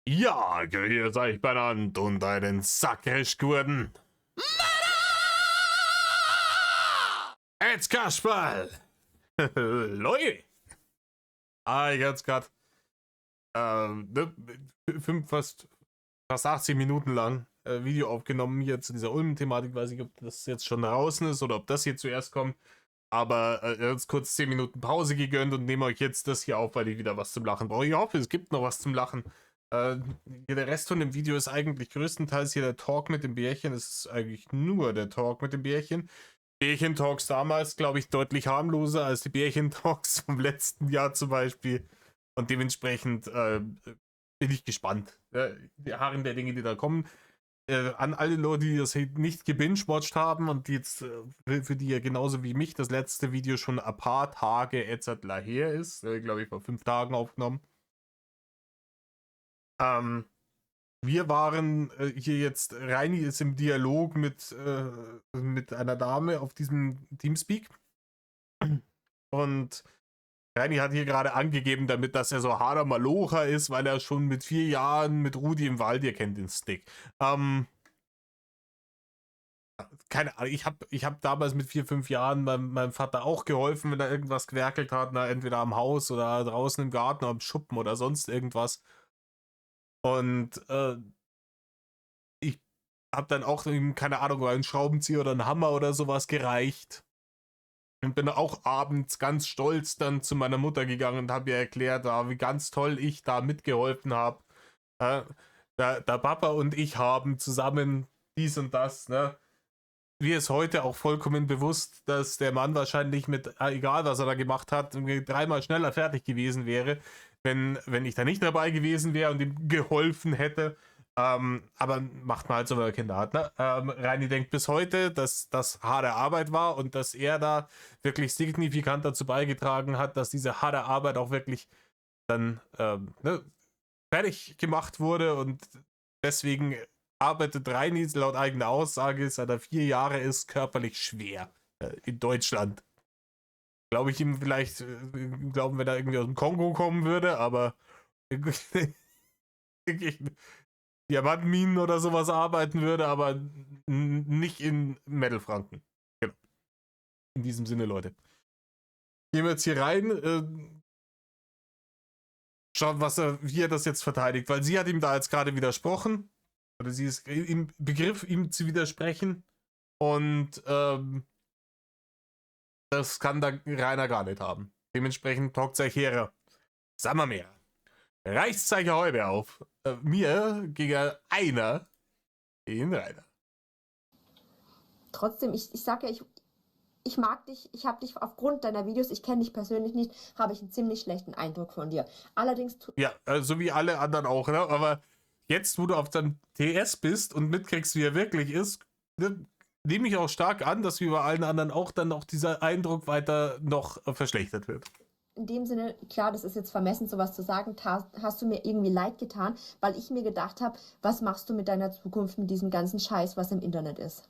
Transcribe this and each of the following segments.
Ja, grüß euch benannt und einen Sackrisch geworden. Jetzt Kasperl! Leute! Ich hab's grad ne, fast 80 Minuten lang Video aufgenommen hier zu dieser Ulm-Thematik. Weiß nicht, ob das jetzt schon draußen ist oder ob das hier zuerst kommt. Aber jetzt kurz 10 Minuten Pause gegönnt und nehme euch jetzt das hier auf, weil ich wieder was zum Lachen brauche. Ich hoffe, es gibt noch was zum Lachen. Der Rest von dem Video ist eigentlich größtenteils hier der Talk mit dem Bärchen. Es ist eigentlich nur der Talk mit dem Bärchen. Bärchen-Talks damals, glaube ich, deutlich harmloser als die Bärchen-Talks vom letzten Jahr zum Beispiel. Und dementsprechend bin ich gespannt. Die Harren der Dinge, die da kommen. An alle Leute, die das nicht gebingewatcht haben und die jetzt für die ja genauso wie mich das letzte Video schon ein paar Tage etc. her ist, glaube ich vor 5 Tagen aufgenommen. Wir waren hier jetzt, Reini ist im Dialog mit einer Dame auf diesem Teamspeak und Reini hat hier gerade angegeben damit, dass er so harter Malocher ist, weil er schon mit 4 Jahren mit Rudi im Wald, ihr kennt den Stick, keine Ahnung, ich hab damals mit 4, 5 Jahren meinem Vater auch geholfen, wenn er irgendwas gewerkelt hat, na, entweder am Haus oder draußen im Garten, am Schuppen oder sonst irgendwas. Und ich habe dann auch, keine Ahnung, einen Schraubenzieher oder einen Hammer oder sowas gereicht. Und bin auch abends ganz stolz dann zu meiner Mutter gegangen und habe ihr erklärt, wie ganz toll ich da mitgeholfen habe. Äh, der Papa und ich haben zusammen dies und das, ne? Mir ist heute auch vollkommen bewusst, dass der Mann wahrscheinlich mit, egal was er da gemacht hat, 3-mal schneller fertig gewesen wäre, wenn ich da nicht dabei gewesen wäre und ihm geholfen hätte. Aber macht man halt so, wenn er Kinder hat. Ne? Reini denkt bis heute, dass das harte Arbeit war und dass er da wirklich signifikant dazu beigetragen hat, dass diese harte Arbeit auch wirklich dann ne, fertig gemacht wurde und deswegen arbeitet Reini laut eigener Aussage, seit er 4 Jahre ist, körperlich schwer in Deutschland. Glaube ich ihm vielleicht, glauben, wenn er irgendwie aus dem Kongo kommen würde, aber Diamantminen oder sowas arbeiten würde, aber nicht in Mittelfranken. Genau. In diesem Sinne, Leute. Gehen wir jetzt hier rein. Schauen, wie er das jetzt verteidigt, weil sie hat ihm da jetzt gerade widersprochen. Oder sie ist im Begriff, ihm zu widersprechen. Und das kann da Rainer gar nicht haben. Dementsprechend taugt euch her. Sagen wir mehr. Reißt euch Häube auf. Mir gegen einer in Rainer. Trotzdem, ich sage ja, ich mag dich, ich habe dich aufgrund deiner Videos, ich kenne dich persönlich nicht, habe ich einen ziemlich schlechten Eindruck von dir. Allerdings. Ja, so wie alle anderen auch, ne? Aber jetzt, wo du auf deinem TS bist und mitkriegst, wie er wirklich ist, ne, nehme ich auch stark an, dass wie bei allen anderen auch dann auch dieser Eindruck weiter noch verschlechtert wird. In dem Sinne, klar, das ist jetzt vermessen, sowas zu sagen, hast du mir irgendwie leid getan, weil ich mir gedacht habe, was machst du mit deiner Zukunft, mit diesem ganzen Scheiß, was im Internet ist?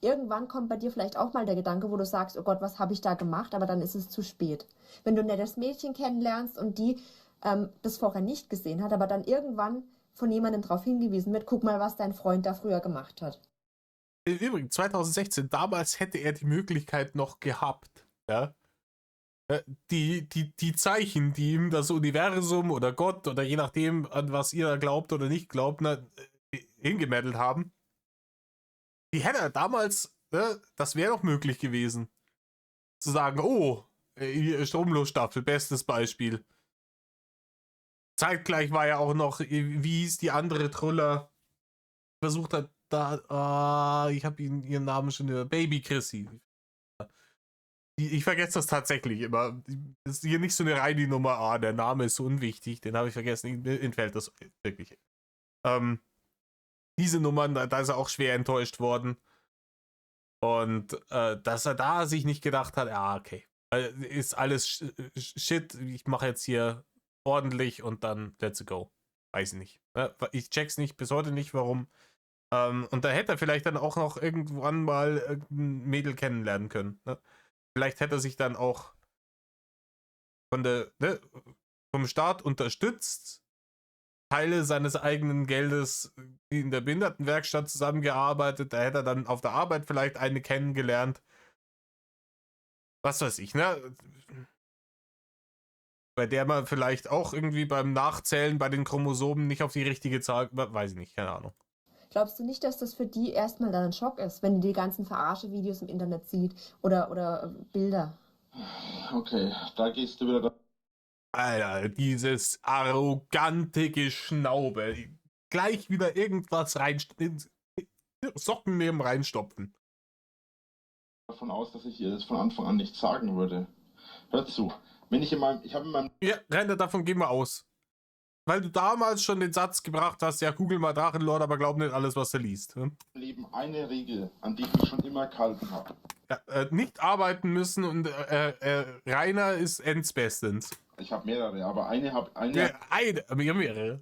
Irgendwann kommt bei dir vielleicht auch mal der Gedanke, wo du sagst, oh Gott, was habe ich da gemacht, aber dann ist es zu spät. Wenn du ein nettes Mädchen kennenlernst und die das vorher nicht gesehen hat, aber dann irgendwann von jemandem darauf hingewiesen wird, guck mal, was dein Freund da früher gemacht hat. Übrigens, 2016, damals hätte er die Möglichkeit noch gehabt, ja, die Zeichen, die ihm das Universum oder Gott oder je nachdem, an was ihr glaubt oder nicht glaubt, hingemeddelt haben, die hätte er damals, das wäre doch möglich gewesen. Zu sagen, oh, Stromlosstaffel, bestes Beispiel. Zeitgleich war ja auch noch, wie hieß die andere Truller, versucht hat, da, ich habe ihren Namen schon, Baby Chrissy. Ich vergesse das tatsächlich immer. Das ist hier nicht so eine reine Nummer, der Name ist so unwichtig, den habe ich vergessen, entfällt das wirklich. Diese Nummern, da ist er auch schwer enttäuscht worden. Und dass er da sich nicht gedacht hat, ja, okay, ist alles Shit, ich mache jetzt hier ordentlich und dann let's go. Weiß ich nicht. Ich check's nicht, bis heute nicht, warum. Und da hätte er vielleicht dann auch noch irgendwann mal ein Mädel kennenlernen können. Ne? Vielleicht hätte er sich dann auch vom Staat unterstützt Teile seines eigenen Geldes in der Behindertenwerkstatt zusammengearbeitet. Da hätte er dann auf der Arbeit vielleicht eine kennengelernt. Was weiß ich, ne? Bei der man vielleicht auch irgendwie beim Nachzählen bei den Chromosomen nicht auf die richtige Zahl, weiß ich nicht, keine Ahnung. Glaubst du nicht, dass das für die erstmal dann ein Schock ist, wenn die ganzen Verarsche-Videos im Internet sieht oder Bilder? Okay, da gehst du wieder. Alter, dieses arrogante Geschnaube. Gleich wieder irgendwas rein, Socken neben reinstopfen. Davon aus, dass ich ihr das von Anfang an nicht sagen würde. Hör zu, wenn ich habe in meinem Ja, Rainer, davon gehen wir aus. Weil du damals schon den Satz gebracht hast, ja, google mal Drachenlord, aber glaub nicht alles, was du liest. Hm? Leben eine Regel, an die ich mich schon immer gehalten habe. Ja, nicht arbeiten müssen und Rainer ist endbestens. Ich habe mehrere, aber eine Mehrere.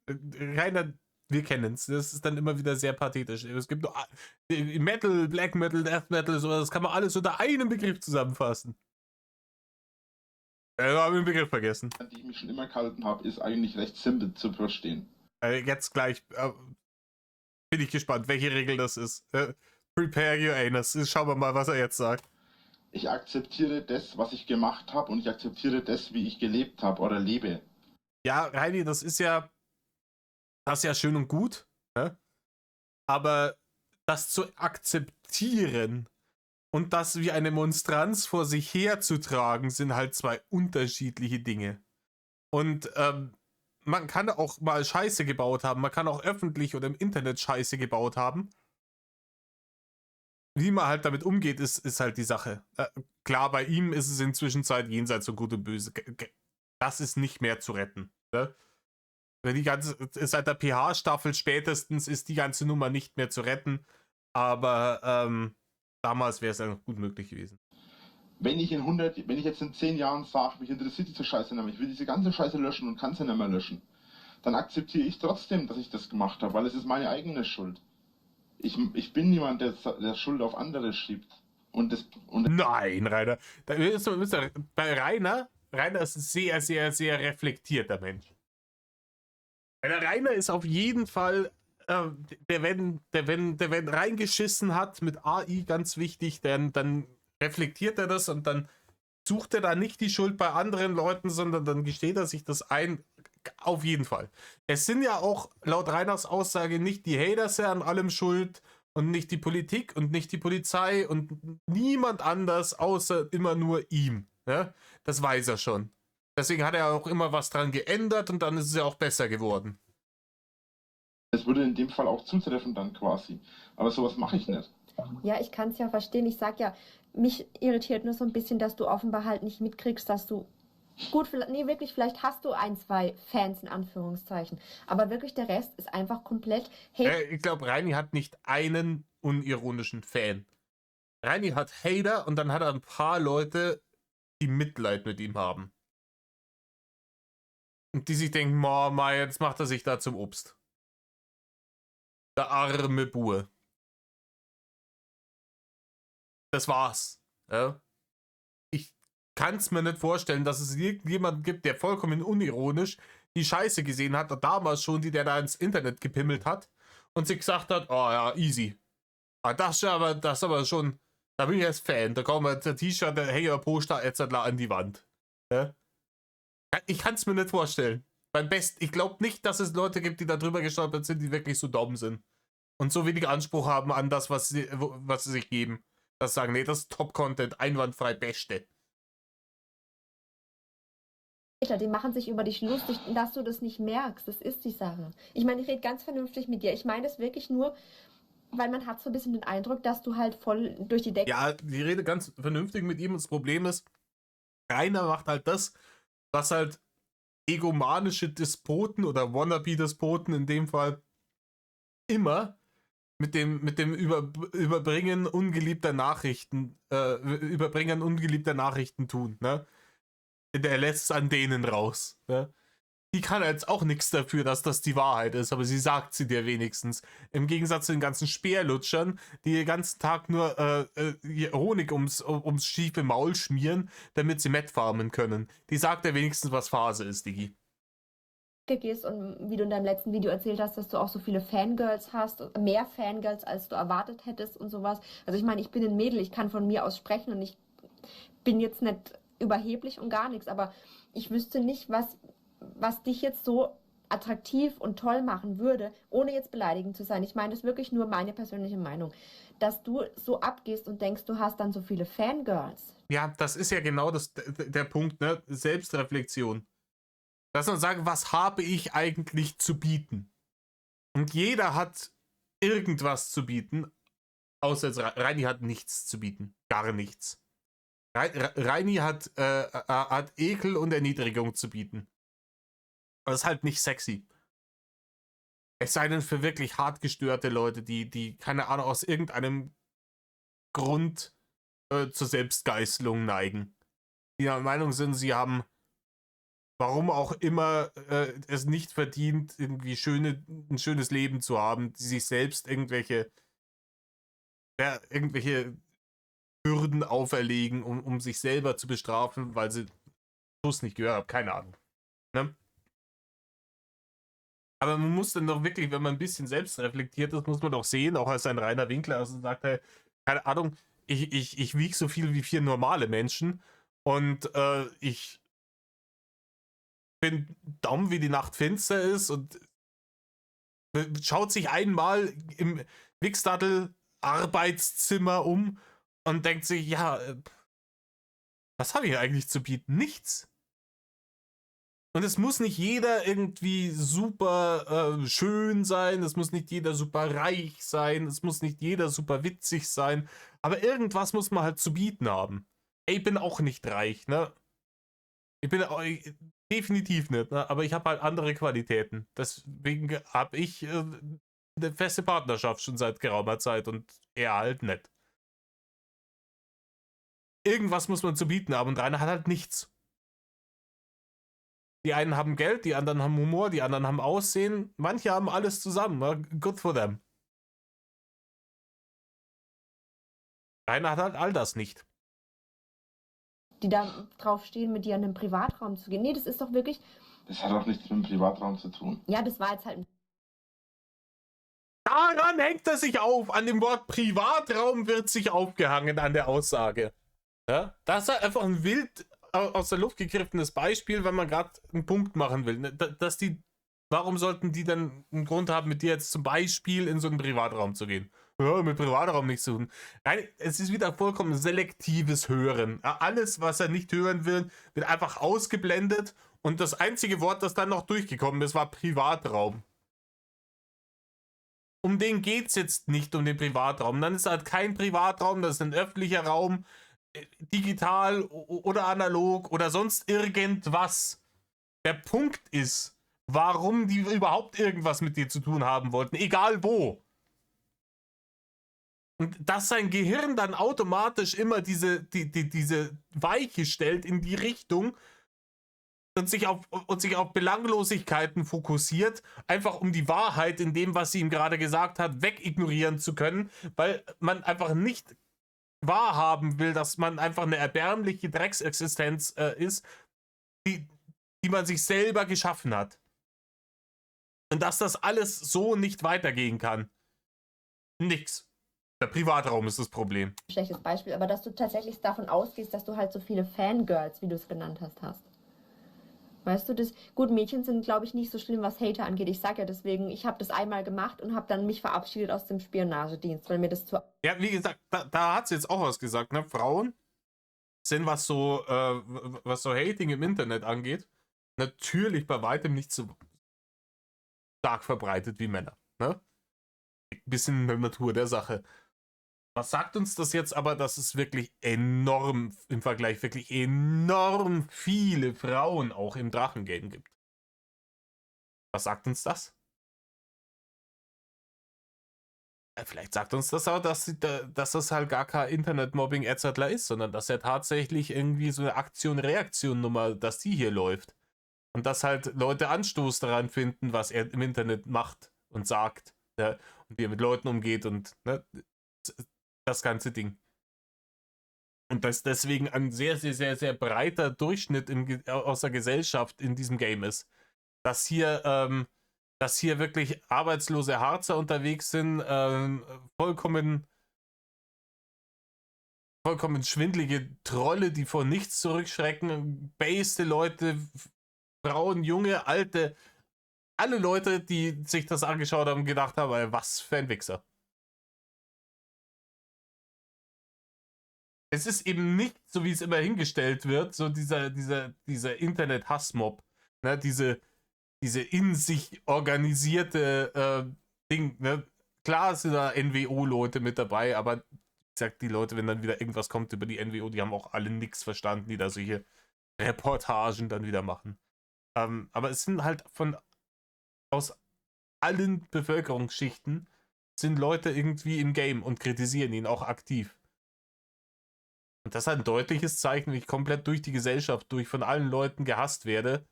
Rainer, wir kennen es. Das ist dann immer wieder sehr pathetisch. Es gibt nur Metal, Black Metal, Death Metal, sowas. Das kann man alles unter einem Begriff zusammenfassen. Habe ich den Begriff vergessen. an die ich mich schon immer gehalten habe, ist eigentlich recht simpel zu verstehen. Jetzt gleich bin ich gespannt, welche Regel das ist. Prepare your anus. Schauen wir mal, was er jetzt sagt. Ich akzeptiere das, was ich gemacht habe, und ich akzeptiere das, wie ich gelebt habe oder lebe. Ja, Reini, das ist ja schön und gut, ne? Aber das zu akzeptieren und das wie eine Monstranz vor sich herzutragen, sind halt zwei unterschiedliche Dinge. Und man kann auch mal Scheiße gebaut haben, man kann auch öffentlich oder im Internet Scheiße gebaut haben. Wie man halt damit umgeht, ist halt die Sache. Klar, bei ihm ist es inzwischen Zeit jenseits von Gut und Böse. Das ist nicht mehr zu retten. Ne? Die ganze, seit der PH-Staffel spätestens ist die ganze Nummer nicht mehr zu retten. Aber damals wäre es ja gut möglich gewesen. Wenn ich jetzt in 10 Jahren sage, mich interessiert diese Scheiße nicht mehr, ich will diese ganze Scheiße löschen und kann sie nicht mehr löschen, dann akzeptiere ich trotzdem, dass ich das gemacht habe, weil es ist meine eigene Schuld. Ich bin niemand, der Schuld auf andere schiebt. Nein, Rainer. Bei Rainer ist ein sehr, sehr, sehr reflektierter Mensch. Der Rainer ist auf jeden Fall, der wenn reingeschissen hat mit AI, ganz wichtig, dann reflektiert er das und dann sucht er da nicht die Schuld bei anderen Leuten, sondern dann gesteht er sich das ein. Auf jeden Fall. Es sind ja auch laut Reiners Aussage nicht die Haters an allem schuld und nicht die Politik und nicht die Polizei und niemand anders außer immer nur ihm. Ja? Das weiß er schon. Deswegen hat er auch immer was dran geändert und dann ist es ja auch besser geworden. Es würde in dem Fall auch zutreffen dann quasi. Aber sowas mache ich nicht. Ja, ich kann es ja verstehen. Ich sag ja, mich irritiert nur so ein bisschen, dass du offenbar halt nicht mitkriegst, dass du nee, wirklich, vielleicht hast du ein, zwei Fans in Anführungszeichen. Aber wirklich der Rest ist einfach komplett Ich glaube, Reini hat nicht einen unironischen Fan. Reini hat Hater und dann hat er ein paar Leute, die Mitleid mit ihm haben. Und die sich denken, ma, jetzt macht er sich da zum Obst. Der arme Bur. Das war's. Ja? Ich kann es mir nicht vorstellen, dass es irgendjemanden gibt, der vollkommen unironisch die Scheiße gesehen hat, damals schon, der da ins Internet gepimmelt hat und sich gesagt hat, oh ja, easy. Das aber schon, da bin ich jetzt Fan. Da kommt ein T-Shirt, der Hey, Poster etc. an die Wand. Ja? Ich kann es mir nicht vorstellen. Ich glaube nicht, dass es Leute gibt, die da drüber gestolpert sind, die wirklich so dumm sind. Und so wenig Anspruch haben an das, was sie sich geben. Das sagen, nee, das ist Top-Content, einwandfrei, beste. Die machen sich über dich lustig, dass du das nicht merkst. Das ist die Sache. Ich meine, ich rede ganz vernünftig mit dir. Ich meine das wirklich nur, weil man hat so ein bisschen den Eindruck, dass du halt voll durch die Decke... Ja, ich rede ganz vernünftig mit ihm und das Problem ist, Rainer macht halt das, was halt egomanische Despoten oder Wannabe-Despoten in dem Fall immer mit dem Überbringen ungeliebter Nachrichten, Überbringern ungeliebter Nachrichten tun, ne? Der lässt es an denen raus, ne? Die kann jetzt auch nichts dafür, dass das die Wahrheit ist, aber sie sagt sie dir wenigstens. Im Gegensatz zu den ganzen Speerlutschern, die den ganzen Tag nur Honig ums schiefe Maul schmieren, damit sie Mett farmen können. Die sagt ja wenigstens, was Phase ist, Digi. Ecke gehst und wie du in deinem letzten Video erzählt hast, dass du auch so viele Fangirls hast, mehr Fangirls, als du erwartet hättest und sowas. Also ich meine, ich bin ein Mädel, ich kann von mir aus sprechen und ich bin jetzt nicht überheblich und gar nichts, aber ich wüsste nicht, was dich jetzt so attraktiv und toll machen würde, ohne jetzt beleidigend zu sein. Ich meine, das ist wirklich nur meine persönliche Meinung, dass du so abgehst und denkst, du hast dann so viele Fangirls. Ja, das ist ja genau der Punkt, ne? Selbstreflexion. Dass man sagt, was habe ich eigentlich zu bieten? Und jeder hat irgendwas zu bieten, außer jetzt Reini hat nichts zu bieten. Gar nichts. Reini hat Ekel und Erniedrigung zu bieten. Das ist halt nicht sexy. Es sei denn für wirklich hart gestörte Leute, die keine Ahnung, aus irgendeinem Grund zur Selbstgeißelung neigen. Die der Meinung sind, sie haben, warum auch immer, es nicht verdient, irgendwie ein schönes Leben zu haben, die sich selbst irgendwelche Bürden auferlegen, um sich selber zu bestrafen, weil sie Schuss nicht gehört haben. Keine Ahnung. Ne? Aber man muss dann doch wirklich, wenn man ein bisschen selbst reflektiert ist, muss man doch sehen, auch als ein reiner Winkler, also sagt er, keine Ahnung, ich wiege so viel wie 4 normale Menschen und ich bin dumm, wie die Nacht finster ist und schaut sich einmal im Wichsdattel Arbeitszimmer um und denkt sich, ja, was habe ich eigentlich zu bieten? Nichts. Und es muss nicht jeder irgendwie super schön sein, es muss nicht jeder super reich sein, es muss nicht jeder super witzig sein, aber irgendwas muss man halt zu bieten haben. Ey, ich bin auch nicht reich, ne? Ich bin definitiv nicht, ne? Aber ich habe halt andere Qualitäten. Deswegen habe ich eine feste Partnerschaft schon seit geraumer Zeit und er halt nicht. Irgendwas muss man zu bieten haben und Rainer hat halt nichts. Die einen haben Geld, die anderen haben Humor, die anderen haben Aussehen. Manche haben alles zusammen. Ne? Good for them. Rainer hat halt all das nicht. Die da drauf stehen, mit dir in einen Privatraum zu gehen. Nee, das ist doch wirklich. Das hat auch nichts mit dem Privatraum zu tun. Ja, das war jetzt halt. Daran hängt er sich auf. An dem Wort Privatraum wird sich aufgehangen an der Aussage. Ja? Das ist einfach ein wild aus der Luft gegriffenes Beispiel, wenn man gerade einen Punkt machen will. Warum sollten die dann einen Grund haben, mit dir jetzt zum Beispiel in so einen Privatraum zu gehen? Ja, mit Privatraum nichts zu tun. Nein, es ist wieder vollkommen selektives Hören. Alles, was er nicht hören will, wird einfach ausgeblendet und das einzige Wort, das dann noch durchgekommen ist, war Privatraum. Um den geht es jetzt nicht, um den Privatraum. Dann ist halt kein Privatraum, das ist ein öffentlicher Raum, digital oder analog oder sonst irgendwas. Der Punkt ist, warum die überhaupt irgendwas mit dir zu tun haben wollten, egal wo. Und dass sein Gehirn dann automatisch immer diese Weiche stellt in die Richtung und sich auf Belanglosigkeiten fokussiert, einfach um die Wahrheit in dem, was sie ihm gerade gesagt hat, wegignorieren zu können, weil man einfach nicht wahrhaben will, dass man einfach eine erbärmliche Drecksexistenz ist, die man sich selber geschaffen hat. Und dass das alles so nicht weitergehen kann. Nix. Der Privatraum ist das Problem. Schlechtes Beispiel, aber dass du tatsächlich davon ausgehst, dass du halt so viele Fangirls, wie du es genannt hast. Weißt du, gut, Mädchen sind, glaube ich, nicht so schlimm, was Hater angeht. Ich sage ja deswegen, ich habe das einmal gemacht und habe dann mich verabschiedet aus dem Spionagedienst, weil mir das zu... Ja, wie gesagt, da hat sie jetzt auch was gesagt, ne? Frauen sind, was so Hating im Internet angeht, natürlich bei weitem nicht so stark verbreitet wie Männer, ne? Ein bisschen in der Natur der Sache. Was sagt uns das jetzt aber, dass es wirklich enorm, im Vergleich wirklich enorm viele Frauen auch im Drachengame gibt? Was sagt uns das? Vielleicht sagt uns das auch, dass das halt gar kein Internet-Mobbing etc. ist, sondern dass er tatsächlich irgendwie so eine Aktion-Reaktion-Nummer, dass die hier läuft. Und dass halt Leute Anstoß daran finden, was er im Internet macht und sagt. Ja, und wie er mit Leuten umgeht und ne, das ganze Ding. Und dass deswegen ein sehr, sehr, sehr, sehr breiter Durchschnitt aus der Gesellschaft in diesem Game ist. dass hier wirklich arbeitslose Harzer unterwegs sind, vollkommen schwindlige Trolle, die vor nichts zurückschrecken, basede Leute, Frauen, junge, alte, alle Leute, die sich das angeschaut haben, gedacht haben, ey, was für ein Wichser. Es ist eben nicht, so wie es immer hingestellt wird, so dieser Internet-Hassmob, ne, diese in sich organisierte Ding, ne? Klar sind da NWO-Leute mit dabei, aber ich sag, die Leute, wenn dann wieder irgendwas kommt über die NWO, die haben auch alle nichts verstanden, die da solche Reportagen dann wieder machen. Aber es sind halt aus allen Bevölkerungsschichten sind Leute irgendwie im Game und kritisieren ihn auch aktiv. Und das ist ein deutliches Zeichen, wie ich komplett durch die Gesellschaft von allen Leuten gehasst werde.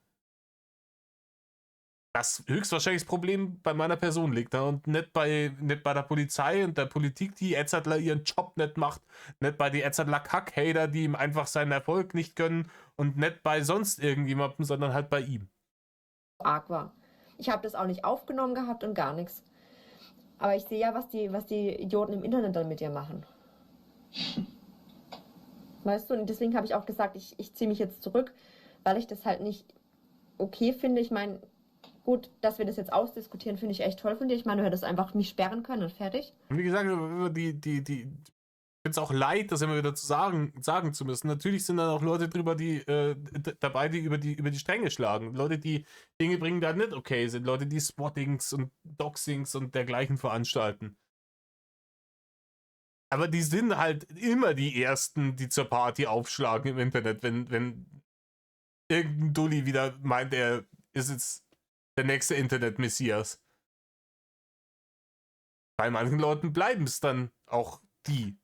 Das höchstwahrscheinlich das Problem bei meiner Person liegt, ne? Und nicht bei der Polizei und der Politik, die Edzardler ihren Job nicht macht, nicht bei den Edzardler Kack-Hater, die ihm einfach seinen Erfolg nicht gönnen und nicht bei sonst irgendjemandem, sondern halt bei ihm. Arg war. Ich habe das auch nicht aufgenommen gehabt und gar nichts. Aber ich sehe ja, was die Idioten im Internet dann mit dir machen. Weißt du, und deswegen habe ich auch gesagt, ich ziehe mich jetzt zurück, weil ich das halt nicht okay finde. Ich meine, gut, dass wir das jetzt ausdiskutieren, finde ich echt toll von dir. Ich meine, du hättest einfach mich sperren können und fertig. Und wie gesagt, ich finde es auch leid, das immer wieder sagen zu müssen. Natürlich sind dann auch Leute drüber, die dabei, die über die Stränge schlagen. Leute, die Dinge bringen, die halt nicht okay sind. Leute, die Spottings und Doxings und dergleichen veranstalten. Aber die sind halt immer die Ersten, die zur Party aufschlagen im Internet, wenn irgendein Dulli wieder meint, er ist jetzt der nächste Internet-Messias. Bei manchen Leuten bleiben es dann auch die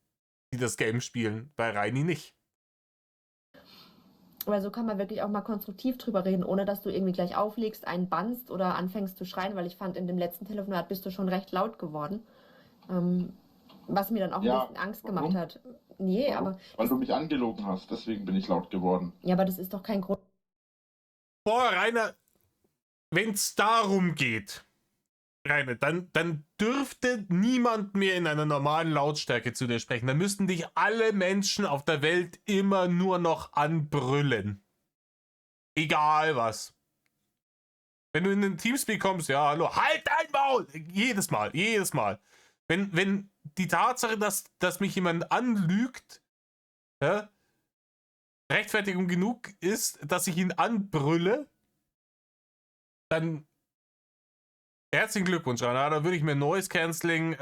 das Game spielen. Bei Reini nicht. Weil so kann man wirklich auch mal konstruktiv drüber reden, ohne dass du irgendwie gleich auflegst, einen bannst oder anfängst zu schreien, weil ich fand, in dem letzten Telefonat bist du schon recht laut geworden. Was mir dann auch ein bisschen Angst gemacht hat. Nee, aber... Weil du mich angelogen hast, deswegen bin ich laut geworden. Ja, aber das ist doch kein Grund. Boah, Rainer, wenn es darum geht, Rainer, dann dürfte niemand mehr in einer normalen Lautstärke zu dir sprechen. Dann müssten dich alle Menschen auf der Welt immer nur noch anbrüllen. Egal was. Wenn du in den Teamspeak kommst, ja, hallo, halt dein Maul! Jedes Mal. Wenn die Tatsache, dass mich jemand anlügt, ja, Rechtfertigung genug ist, dass ich ihn anbrülle, dann herzlichen Glückwunsch, Rainer. Da würde ich mir Noise Cancelling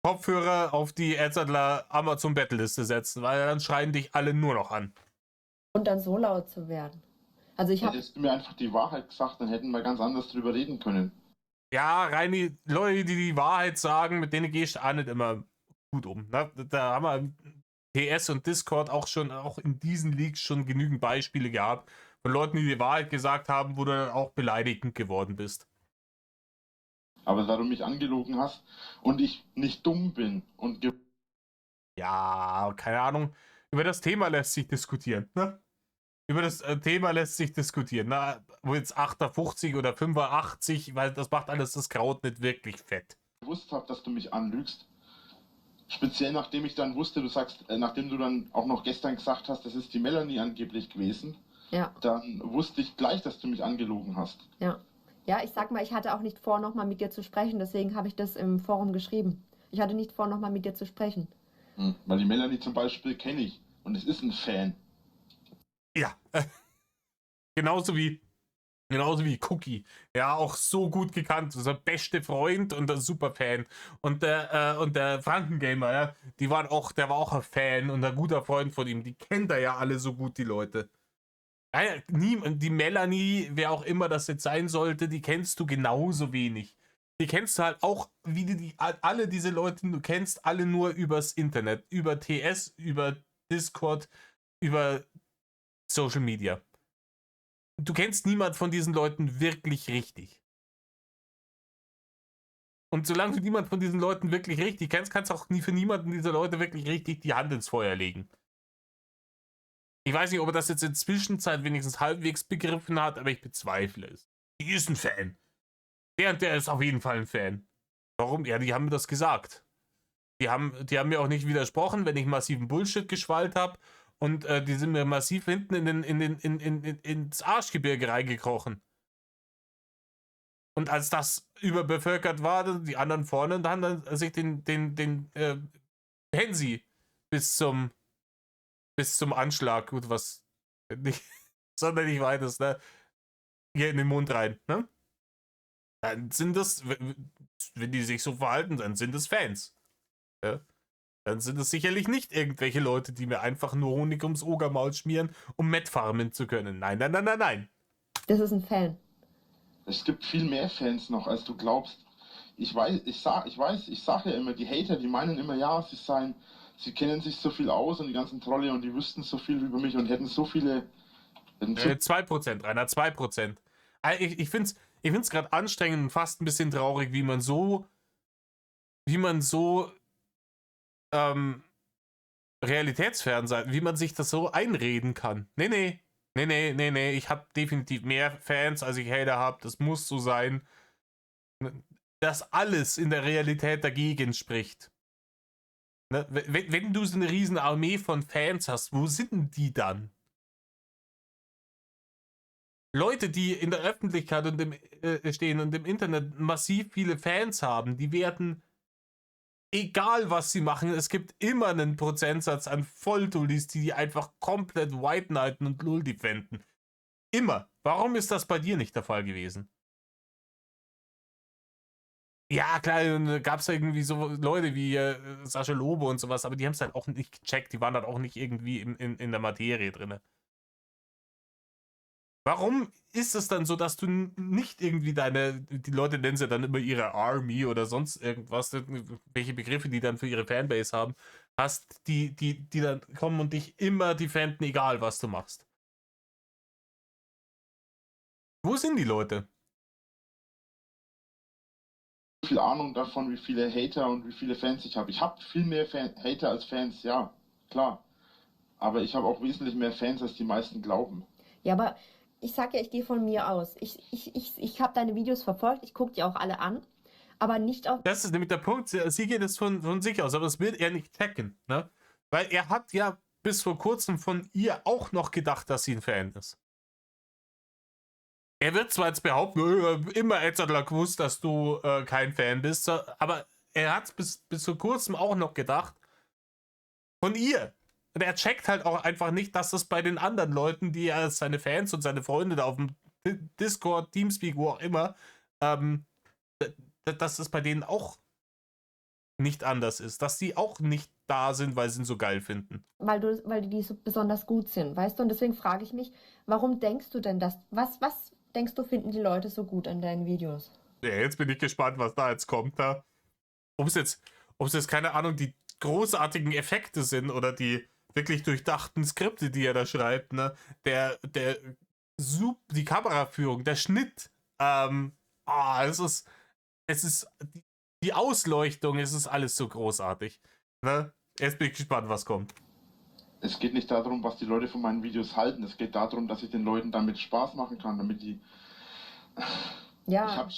Kopfhörer auf die Edzardler Amazon Battle-Liste setzen, weil dann schreien dich alle nur noch an. Und dann so laut zu werden. Also ich habe... Hättest du mir einfach die Wahrheit gesagt, dann hätten wir ganz anders drüber reden können. Ja, Reini, Leute, die die Wahrheit sagen, mit denen gehst du auch nicht immer gut um. Ne? Da haben wir TS und Discord auch in diesen Leaks schon genügend Beispiele gehabt von Leuten, die Wahrheit gesagt haben, wo du dann auch beleidigend geworden bist. Aber da du mich angelogen hast und ich nicht dumm bin und... Ja, keine Ahnung. Über das Thema lässt sich diskutieren, ne? Über das Thema lässt sich diskutieren. Na, wo jetzt 58 oder 85, weil das macht alles das Kraut nicht wirklich fett. Ich gewusst habe, dass du mich anlügst. Speziell nachdem ich dann wusste, nachdem du dann auch noch gestern gesagt hast, das ist die Melanie angeblich gewesen. Ja. Dann wusste ich gleich, dass du mich angelogen hast. Ja. Ja, ich sag mal, ich hatte auch nicht vor, nochmal mit dir zu sprechen, deswegen habe ich das im Forum geschrieben. Ich hatte nicht vor, nochmal mit dir zu sprechen. Weil die Melanie zum Beispiel kenne ich und es ist ein Fan. Ja, genauso wie Cookie. Ja, auch so gut gekannt. Unser beste Freund und ein super Fan. Und der Frankengamer, ja, der war auch ein Fan und ein guter Freund von ihm. Die kennt er ja alle so gut, die Leute. Ja, die Melanie, wer auch immer das jetzt sein sollte, die kennst du genauso wenig. Die kennst du halt auch, wie alle diese Leute, du kennst alle nur übers Internet. Über TS, über Discord, über Social Media. Du kennst niemand von diesen Leuten wirklich richtig. Und solange du niemand von diesen Leuten wirklich richtig kennst, kannst du auch nie für niemanden dieser Leute wirklich richtig die Hand ins Feuer legen. Ich weiß nicht, ob er das jetzt in der Zwischenzeit wenigstens halbwegs begriffen hat, aber ich bezweifle es. Die ist ein Fan. Der ist auf jeden Fall ein Fan. Warum? Ja, die haben mir das gesagt. Die haben mir auch nicht widersprochen, wenn ich massiven Bullshit geschwallt habe. Und die sind mir massiv hinten ins Arschgebirge reingekrochen. Und als das überbevölkert war, die anderen vorne, und haben dann sich den Hensi bis zum Anschlag, gut, was nicht sonderlich weit ist, ne? Hier in den Mund rein, ne? Dann sind das, wenn die sich so verhalten, dann sind es Fans. Ja? Dann sind es sicherlich nicht irgendwelche Leute, die mir einfach nur Honig ums Ogermaul schmieren, um Matt farmen zu können. Nein, nein, nein, nein, nein. Das ist ein Fan. Es gibt viel mehr Fans noch, als du glaubst. Ich sage ja immer, die Hater, die meinen immer, ja, sie kennen sich so viel aus und die ganzen Trolle und die wüssten so viel über mich und hätten so viele. 2%, Rainer, 2%. Ich finde es gerade anstrengend und fast ein bisschen traurig, wie man so realitätsfern sein, wie man sich das so einreden kann. Nee, ich habe definitiv mehr Fans, als ich Hater habe, das muss so sein. Dass alles in der Realität dagegen spricht. Ne? Wenn du so eine riesen Armee von Fans hast, wo sind denn die dann? Leute, die in der Öffentlichkeit und stehen und im Internet massiv viele Fans haben, die werden, egal was sie machen, es gibt immer einen Prozentsatz an Volltullis, die einfach komplett white knighten und null defenden. Immer. Warum ist das bei dir nicht der Fall gewesen? Ja, klar, dann gab es irgendwie so Leute wie Sascha Lobe und sowas, aber die haben es halt auch nicht gecheckt, die waren halt auch nicht irgendwie in der Materie drin. Warum ist es dann so, dass du nicht irgendwie die Leute nennen sie dann immer ihre Army oder sonst irgendwas, welche Begriffe die dann für ihre Fanbase haben, hast, die dann kommen und dich immer defenden, egal was du machst? Wo sind die Leute? Viel Ahnung davon, wie viele Hater und wie viele Fans ich habe. Ich habe viel mehr Hater als Fans, ja, klar. Aber ich habe auch wesentlich mehr Fans, als die meisten glauben. Ja, aber ich sag ja, ich gehe von mir aus. Ich habe deine Videos verfolgt, ich gucke die auch alle an, aber nicht auf. Das ist nämlich der Punkt, sie geht es von sich aus, aber das wird er nicht checken, ne? Weil er hat ja bis vor kurzem von ihr auch noch gedacht, dass sie ein Fan ist. Er wird zwar jetzt behaupten, immer Edzardler gewusst, dass du kein Fan bist, aber er hat bis vor kurzem auch noch gedacht, von ihr. Und er checkt halt auch einfach nicht, dass das bei den anderen Leuten, die er seine Fans und seine Freunde da auf dem Discord, Teamspeak, wo auch immer, dass das bei denen auch nicht anders ist. Dass die auch nicht da sind, weil sie ihn so geil finden. Weil die so besonders gut sind, weißt du? Und deswegen frage ich mich, warum denkst du denn das? Was denkst du, finden die Leute so gut an deinen Videos? Ja, jetzt bin ich gespannt, was da jetzt kommt. Da. Ob es jetzt, keine Ahnung, die großartigen Effekte sind oder die wirklich durchdachten Skripte, die er da schreibt, ne? Die Kameraführung, der Schnitt, es ist die Ausleuchtung, es ist alles so großartig. Ne? Jetzt bin ich gespannt, was kommt. Es geht nicht darum, was die Leute von meinen Videos halten. Es geht darum, dass ich den Leuten damit Spaß machen kann, damit die. Ja.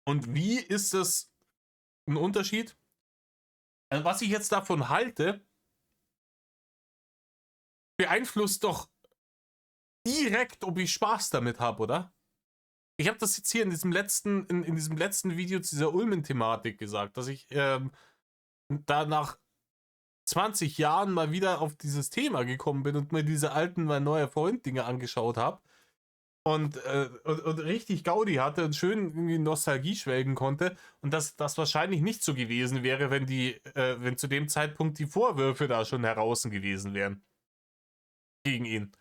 Und wie ist das ein Unterschied? Also was ich jetzt davon halte, beeinflusst doch direkt, ob ich Spaß damit habe, oder? Ich habe das jetzt hier in diesem letzten Video zu dieser Ulmen-Thematik gesagt, dass ich da nach 20 Jahren mal wieder auf dieses Thema gekommen bin und mir diese alten Mein neuer Freund-Dinge angeschaut habe und richtig Gaudi hatte und schön irgendwie Nostalgie schwelgen konnte und dass das wahrscheinlich nicht so gewesen wäre, wenn zu dem Zeitpunkt die Vorwürfe da schon heraus gewesen wären gegen ihn.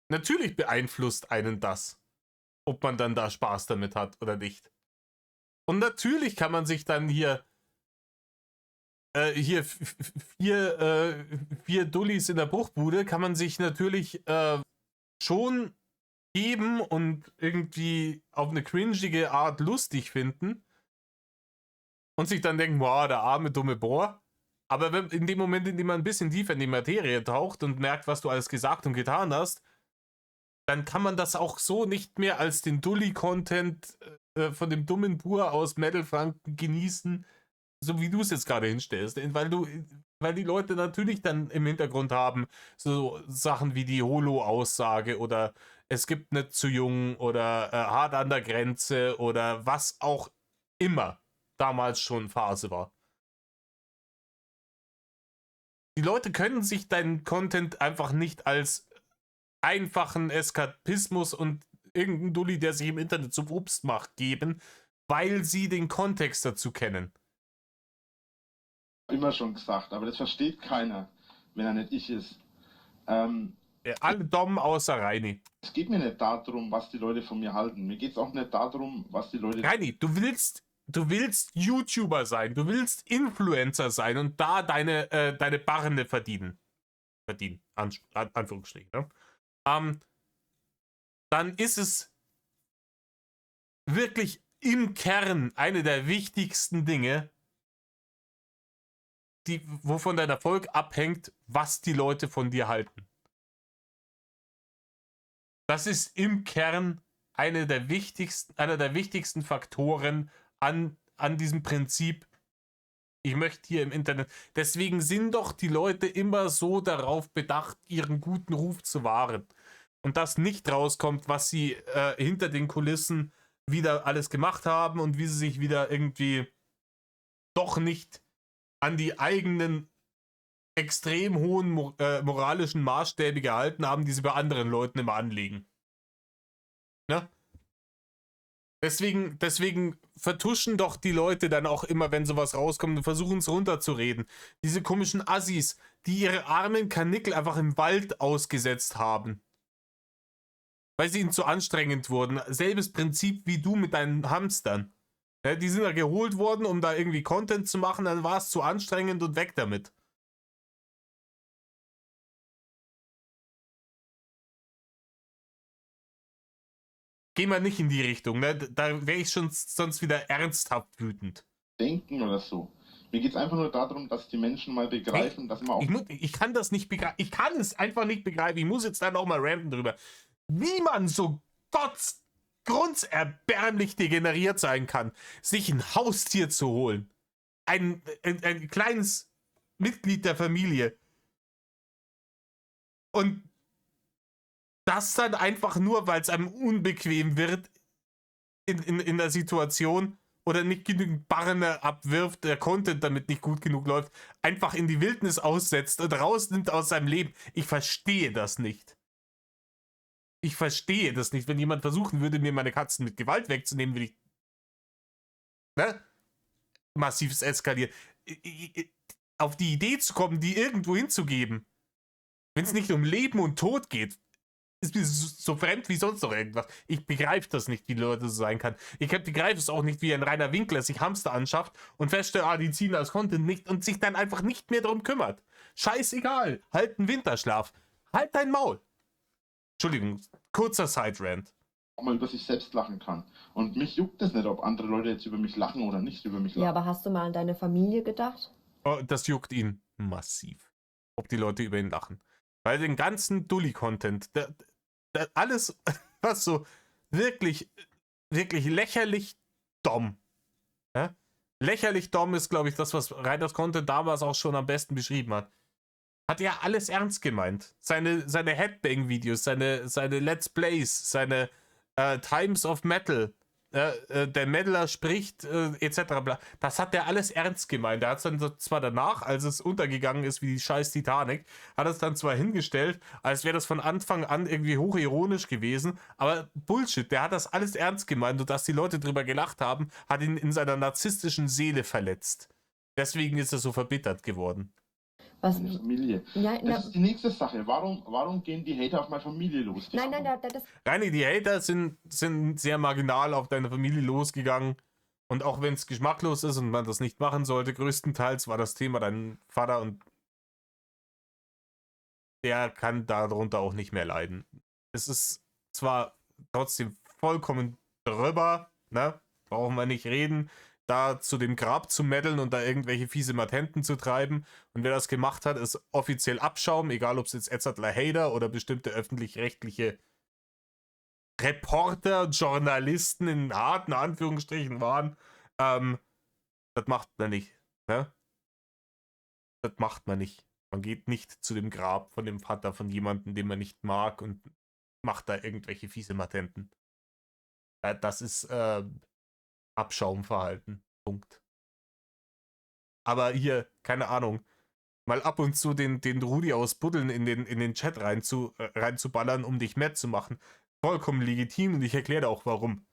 Natürlich beeinflusst einen das, ob man dann da Spaß damit hat oder nicht. Und natürlich kann man sich dann hier vier Dullis in der Bruchbude kann man sich natürlich schon geben und irgendwie auf eine cringige Art lustig finden und sich dann denken, wow, der arme, dumme Bohr. Aber in dem Moment, in dem man ein bisschen tiefer in die Materie taucht und merkt, was du alles gesagt und getan hast, dann kann man das auch so nicht mehr als den Dulli-Content von dem dummen Bur aus Metal-Franken genießen, so wie du es jetzt gerade hinstellst. Weil die Leute natürlich dann im Hintergrund haben, so Sachen wie die Holo-Aussage oder es gibt nicht zu jung oder hart an der Grenze oder was auch immer damals schon Phase war. Die Leute können sich deinen Content einfach nicht als einfachen Eskapismus und irgendeinen Dulli, der sich im Internet zum Obst macht, geben, weil sie den Kontext dazu kennen. Immer schon gesagt, aber das versteht keiner, wenn er nicht ich ist. Alle Dom außer Reini. Es geht mir nicht darum, was die Leute von mir halten. Mir geht es auch nicht darum, was die Leute... Reini, du willst YouTuber sein, du willst Influencer sein und da deine Barne verdienen. Anführungsstrichen. Ne? Dann ist es wirklich im Kern eine der wichtigsten Dinge, wovon dein Erfolg abhängt, was die Leute von dir halten. Das ist im Kern einer der wichtigsten Faktoren an diesem Prinzip. Ich möchte hier im Internet. Deswegen sind doch die Leute immer so darauf bedacht, ihren guten Ruf zu wahren. Und dass nicht rauskommt, was sie hinter den Kulissen wieder alles gemacht haben und wie sie sich wieder irgendwie doch nicht an die eigenen extrem hohen moralischen Maßstäbe gehalten haben, die sie bei anderen Leuten immer anlegen. Ne? Deswegen vertuschen doch die Leute dann auch immer, wenn sowas rauskommt und versuchen es runterzureden. Diese komischen Assis, die ihre armen Karnickel einfach im Wald ausgesetzt haben. Weil sie ihnen zu anstrengend wurden. Selbes Prinzip wie du mit deinen Hamstern. Ja, die sind da geholt worden, um da irgendwie Content zu machen, dann war es zu anstrengend und weg damit. Geh mal nicht in die Richtung, ne? Da wäre ich schon sonst wieder ernsthaft wütend. denken oder so. Mir geht es einfach nur darum, dass die Menschen mal begreifen, dass man auch... Ich kann das nicht begreifen. Ich kann es einfach nicht begreifen. Ich muss jetzt dann auch mal ranten drüber. Wie man so grundserbärmlich degeneriert sein kann, sich ein Haustier zu holen. Ein kleines Mitglied der Familie. Und das dann einfach nur, weil es einem unbequem wird in der Situation oder nicht genügend Barne abwirft, der Content damit nicht gut genug läuft, einfach in die Wildnis aussetzt und rausnimmt aus seinem Leben. Ich verstehe das nicht. Ich verstehe das nicht. Wenn jemand versuchen würde, mir meine Katzen mit Gewalt wegzunehmen, würde ich massives eskalieren. Auf die Idee zu kommen, die irgendwo hinzugeben, wenn es nicht um Leben und Tod geht, ist mir so fremd wie sonst noch irgendwas. Ich begreife das nicht, wie Leute so sein kann. Ich begreife es auch nicht, wie ein Rainer Winkler sich Hamster anschafft und feststellt, die ziehen das Content nicht und sich dann einfach nicht mehr darum kümmert. Scheißegal. Halt einen Winterschlaf. Halt dein Maul. Entschuldigung, kurzer Side-Rant. auch mal über sich selbst lachen kann. Und mich juckt es nicht, ob andere Leute jetzt über mich lachen oder nicht über mich lachen. Ja, aber hast du mal an deine Familie gedacht? Oh, das juckt ihn massiv, ob die Leute über ihn lachen. Weil den ganzen Dulli-Content, alles, was so wirklich, wirklich lächerlich dumm. Ja? Lächerlich dumm ist, glaube ich, das, was Reiners Content damals auch schon am besten beschrieben hat. Hat ja alles ernst gemeint. Seine Headbang-Videos, seine Let's Plays, seine Times of Metal, der Meddler spricht, etc. Das hat er alles ernst gemeint. Er hat es dann zwar danach, als es untergegangen ist wie die scheiß Titanic, hat es dann zwar hingestellt, als wäre das von Anfang an irgendwie hochironisch gewesen, aber Bullshit, der hat das alles ernst gemeint und dass die Leute drüber gelacht haben, hat ihn in seiner narzisstischen Seele verletzt. Deswegen ist er so verbittert geworden. Was? Meine Familie. Ja, Das ist die nächste Sache. Warum gehen die Hater auf meine Familie los? nein, das Reini, die Hater sind sehr marginal auf deine Familie losgegangen. Und auch wenn es geschmacklos ist und man das nicht machen sollte, größtenteils war das Thema dein Vater und der kann darunter auch nicht mehr leiden. Es ist zwar trotzdem vollkommen drüber, ne? Brauchen wir nicht reden, da zu dem Grab zu meddeln und da irgendwelche fiese Matenten zu treiben. Und wer das gemacht hat, ist offiziell Abschaum, egal ob es jetzt Edzardler Hader oder bestimmte öffentlich-rechtliche Reporter, Journalisten in harten Anführungsstrichen waren, das macht man nicht. Ne? Das macht man nicht. Man geht nicht zu dem Grab von dem Vater von jemandem, den man nicht mag und macht da irgendwelche fiese Matenten. Das ist Abschaumverhalten. Punkt. Aber hier, keine Ahnung, mal ab und zu den Rudi aus Buddeln in den Chat reinzuballern, um dich mad zu machen. Vollkommen legitim und ich erkläre dir auch warum.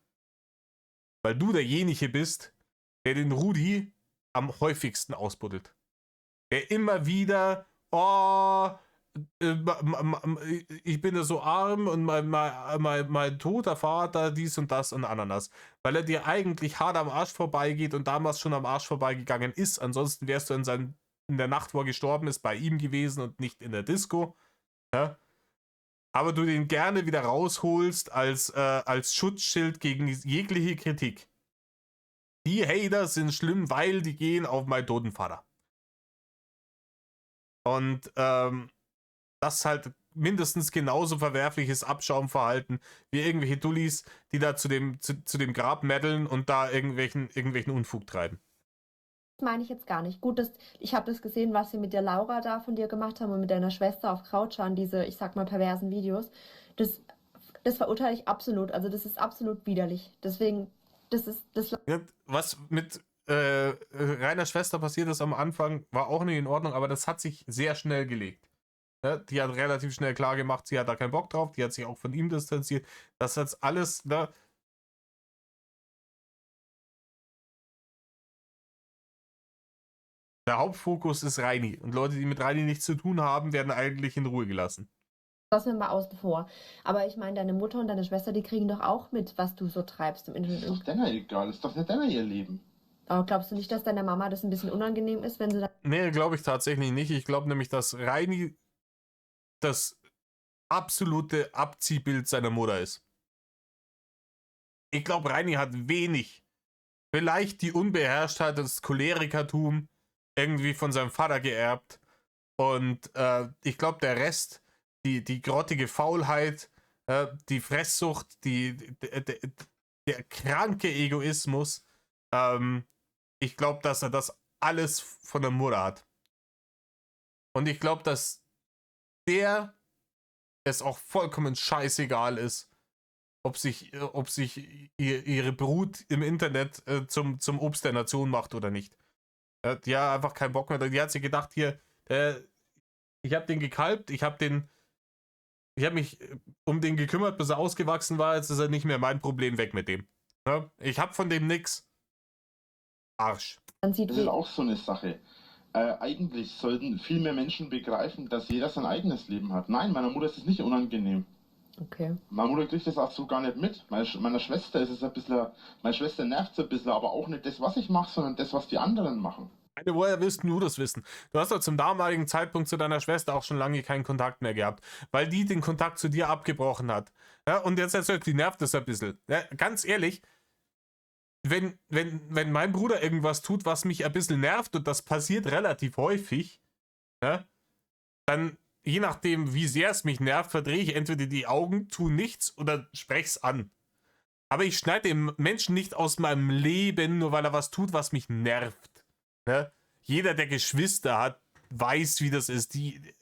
Weil du derjenige bist, der den Rudi am häufigsten ausbuddelt. Der immer wieder, oh, ich bin ja so arm und mein toter Vater, dies und das und Ananas. Weil er dir eigentlich hart am Arsch vorbeigeht und damals schon am Arsch vorbeigegangen ist. Ansonsten wärst du in der Nacht, wo er gestorben ist, bei ihm gewesen und nicht in der Disco. Ja? Aber du den gerne wieder rausholst als Schutzschild gegen jegliche Kritik. Die Hater sind schlimm, weil die gehen auf meinen toten Vater. Und das ist halt mindestens genauso verwerfliches Abschaumverhalten wie irgendwelche Dullis, die da zu dem Grab meddeln und da irgendwelchen Unfug treiben. Das meine ich jetzt gar nicht. Gut, ich habe das gesehen, was sie mit der Laura da von dir gemacht haben und mit deiner Schwester auf Krautschan, diese, ich sag mal, perversen Videos. Das verurteile ich absolut. Also das ist absolut widerlich. Deswegen, Ja, was mit Rainers Schwester passiert ist am Anfang, war auch nicht in Ordnung, aber das hat sich sehr schnell gelegt. Ja, die hat relativ schnell klar gemacht, sie hat da keinen Bock drauf, die hat sich auch von ihm distanziert. Das hat alles, ne? Der Hauptfokus ist Reini. Und Leute, die mit Reini nichts zu tun haben, werden eigentlich in Ruhe gelassen. lassen wir mal außen vor. Aber ich meine, deine Mutter und deine Schwester, die kriegen doch auch mit, was du so treibst im Internet. Ist doch denen egal, ist doch nicht denen ihr Leben. Aber glaubst du nicht, dass deiner Mama das ein bisschen unangenehm ist, wenn sie dann... Nee, glaube ich tatsächlich nicht. Ich glaube nämlich, dass Reini das absolute Abziehbild seiner Mutter ist. Ich glaube, Reini hat wenig. Vielleicht die Unbeherrschtheit, das Cholerikertum irgendwie von seinem Vater geerbt. Und ich glaube, der Rest, die grottige Faulheit, die Fresssucht, der kranke Egoismus, ich glaube, dass er das alles von der Mutter hat. Und ich glaube, dass es auch vollkommen scheißegal ist, ob sich ihre Brut im Internet zum Obst der Nation macht oder nicht. Die hat einfach keinen Bock mehr. Die hat sich gedacht, hier, ich habe den gekalbt, ich habe mich um den gekümmert, bis er ausgewachsen war, jetzt ist er nicht mehr mein Problem, weg mit dem. Ja? Ich habe von dem nix. Arsch. Das ist auch so eine Sache. Eigentlich sollten viel mehr Menschen begreifen, dass jeder sein eigenes Leben hat. Nein, meiner Mutter ist es nicht unangenehm. Okay. Meine Mutter kriegt das auch so gar nicht mit. Meiner Schwester ist es ein bisschen, meine Schwester nervt es ein bisschen, aber auch nicht das, was ich mache, sondern das, was die anderen machen. Woher willst du das wissen? Du hast doch zum damaligen Zeitpunkt zu deiner Schwester auch schon lange keinen Kontakt mehr gehabt, weil die den Kontakt zu dir abgebrochen hat. Ja, und jetzt die nervt das ein bisschen. Ja, ganz ehrlich, wenn mein Bruder irgendwas tut, was mich ein bisschen nervt, und das passiert relativ häufig, ja, dann, je nachdem, wie sehr es mich nervt, verdrehe ich entweder die Augen, tue nichts oder sprech's an. Aber ich schneide den Menschen nicht aus meinem Leben, nur weil er was tut, was mich nervt. Ne? Jeder, der Geschwister hat, weiß, wie das ist. Die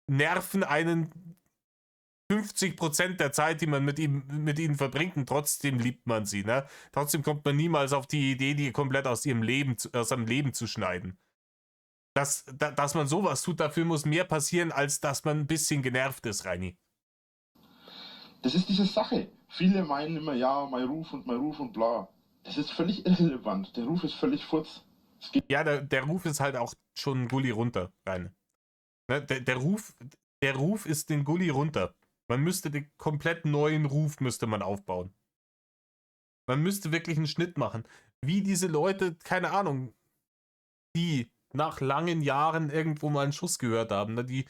nerven einen 50% der Zeit, die man mit ihnen verbringt, und trotzdem liebt man sie. Ne? Trotzdem kommt man niemals auf die Idee, die komplett aus seinem Leben zu schneiden. Dass man sowas tut, dafür muss mehr passieren, als dass man ein bisschen genervt ist, Reini. Das ist diese Sache. Viele meinen immer, ja, mein Ruf und bla. Das ist völlig irrelevant. Der Ruf ist völlig futz. Ja, der Ruf ist halt auch schon ein Gulli runter, Reine. Ne? Der Ruf ist den Gulli runter. Man müsste den komplett neuen Ruf aufbauen. Man müsste wirklich einen Schnitt machen. Wie diese Leute, keine Ahnung, die nach langen Jahren irgendwo mal einen Schuss gehört haben, ne? Die,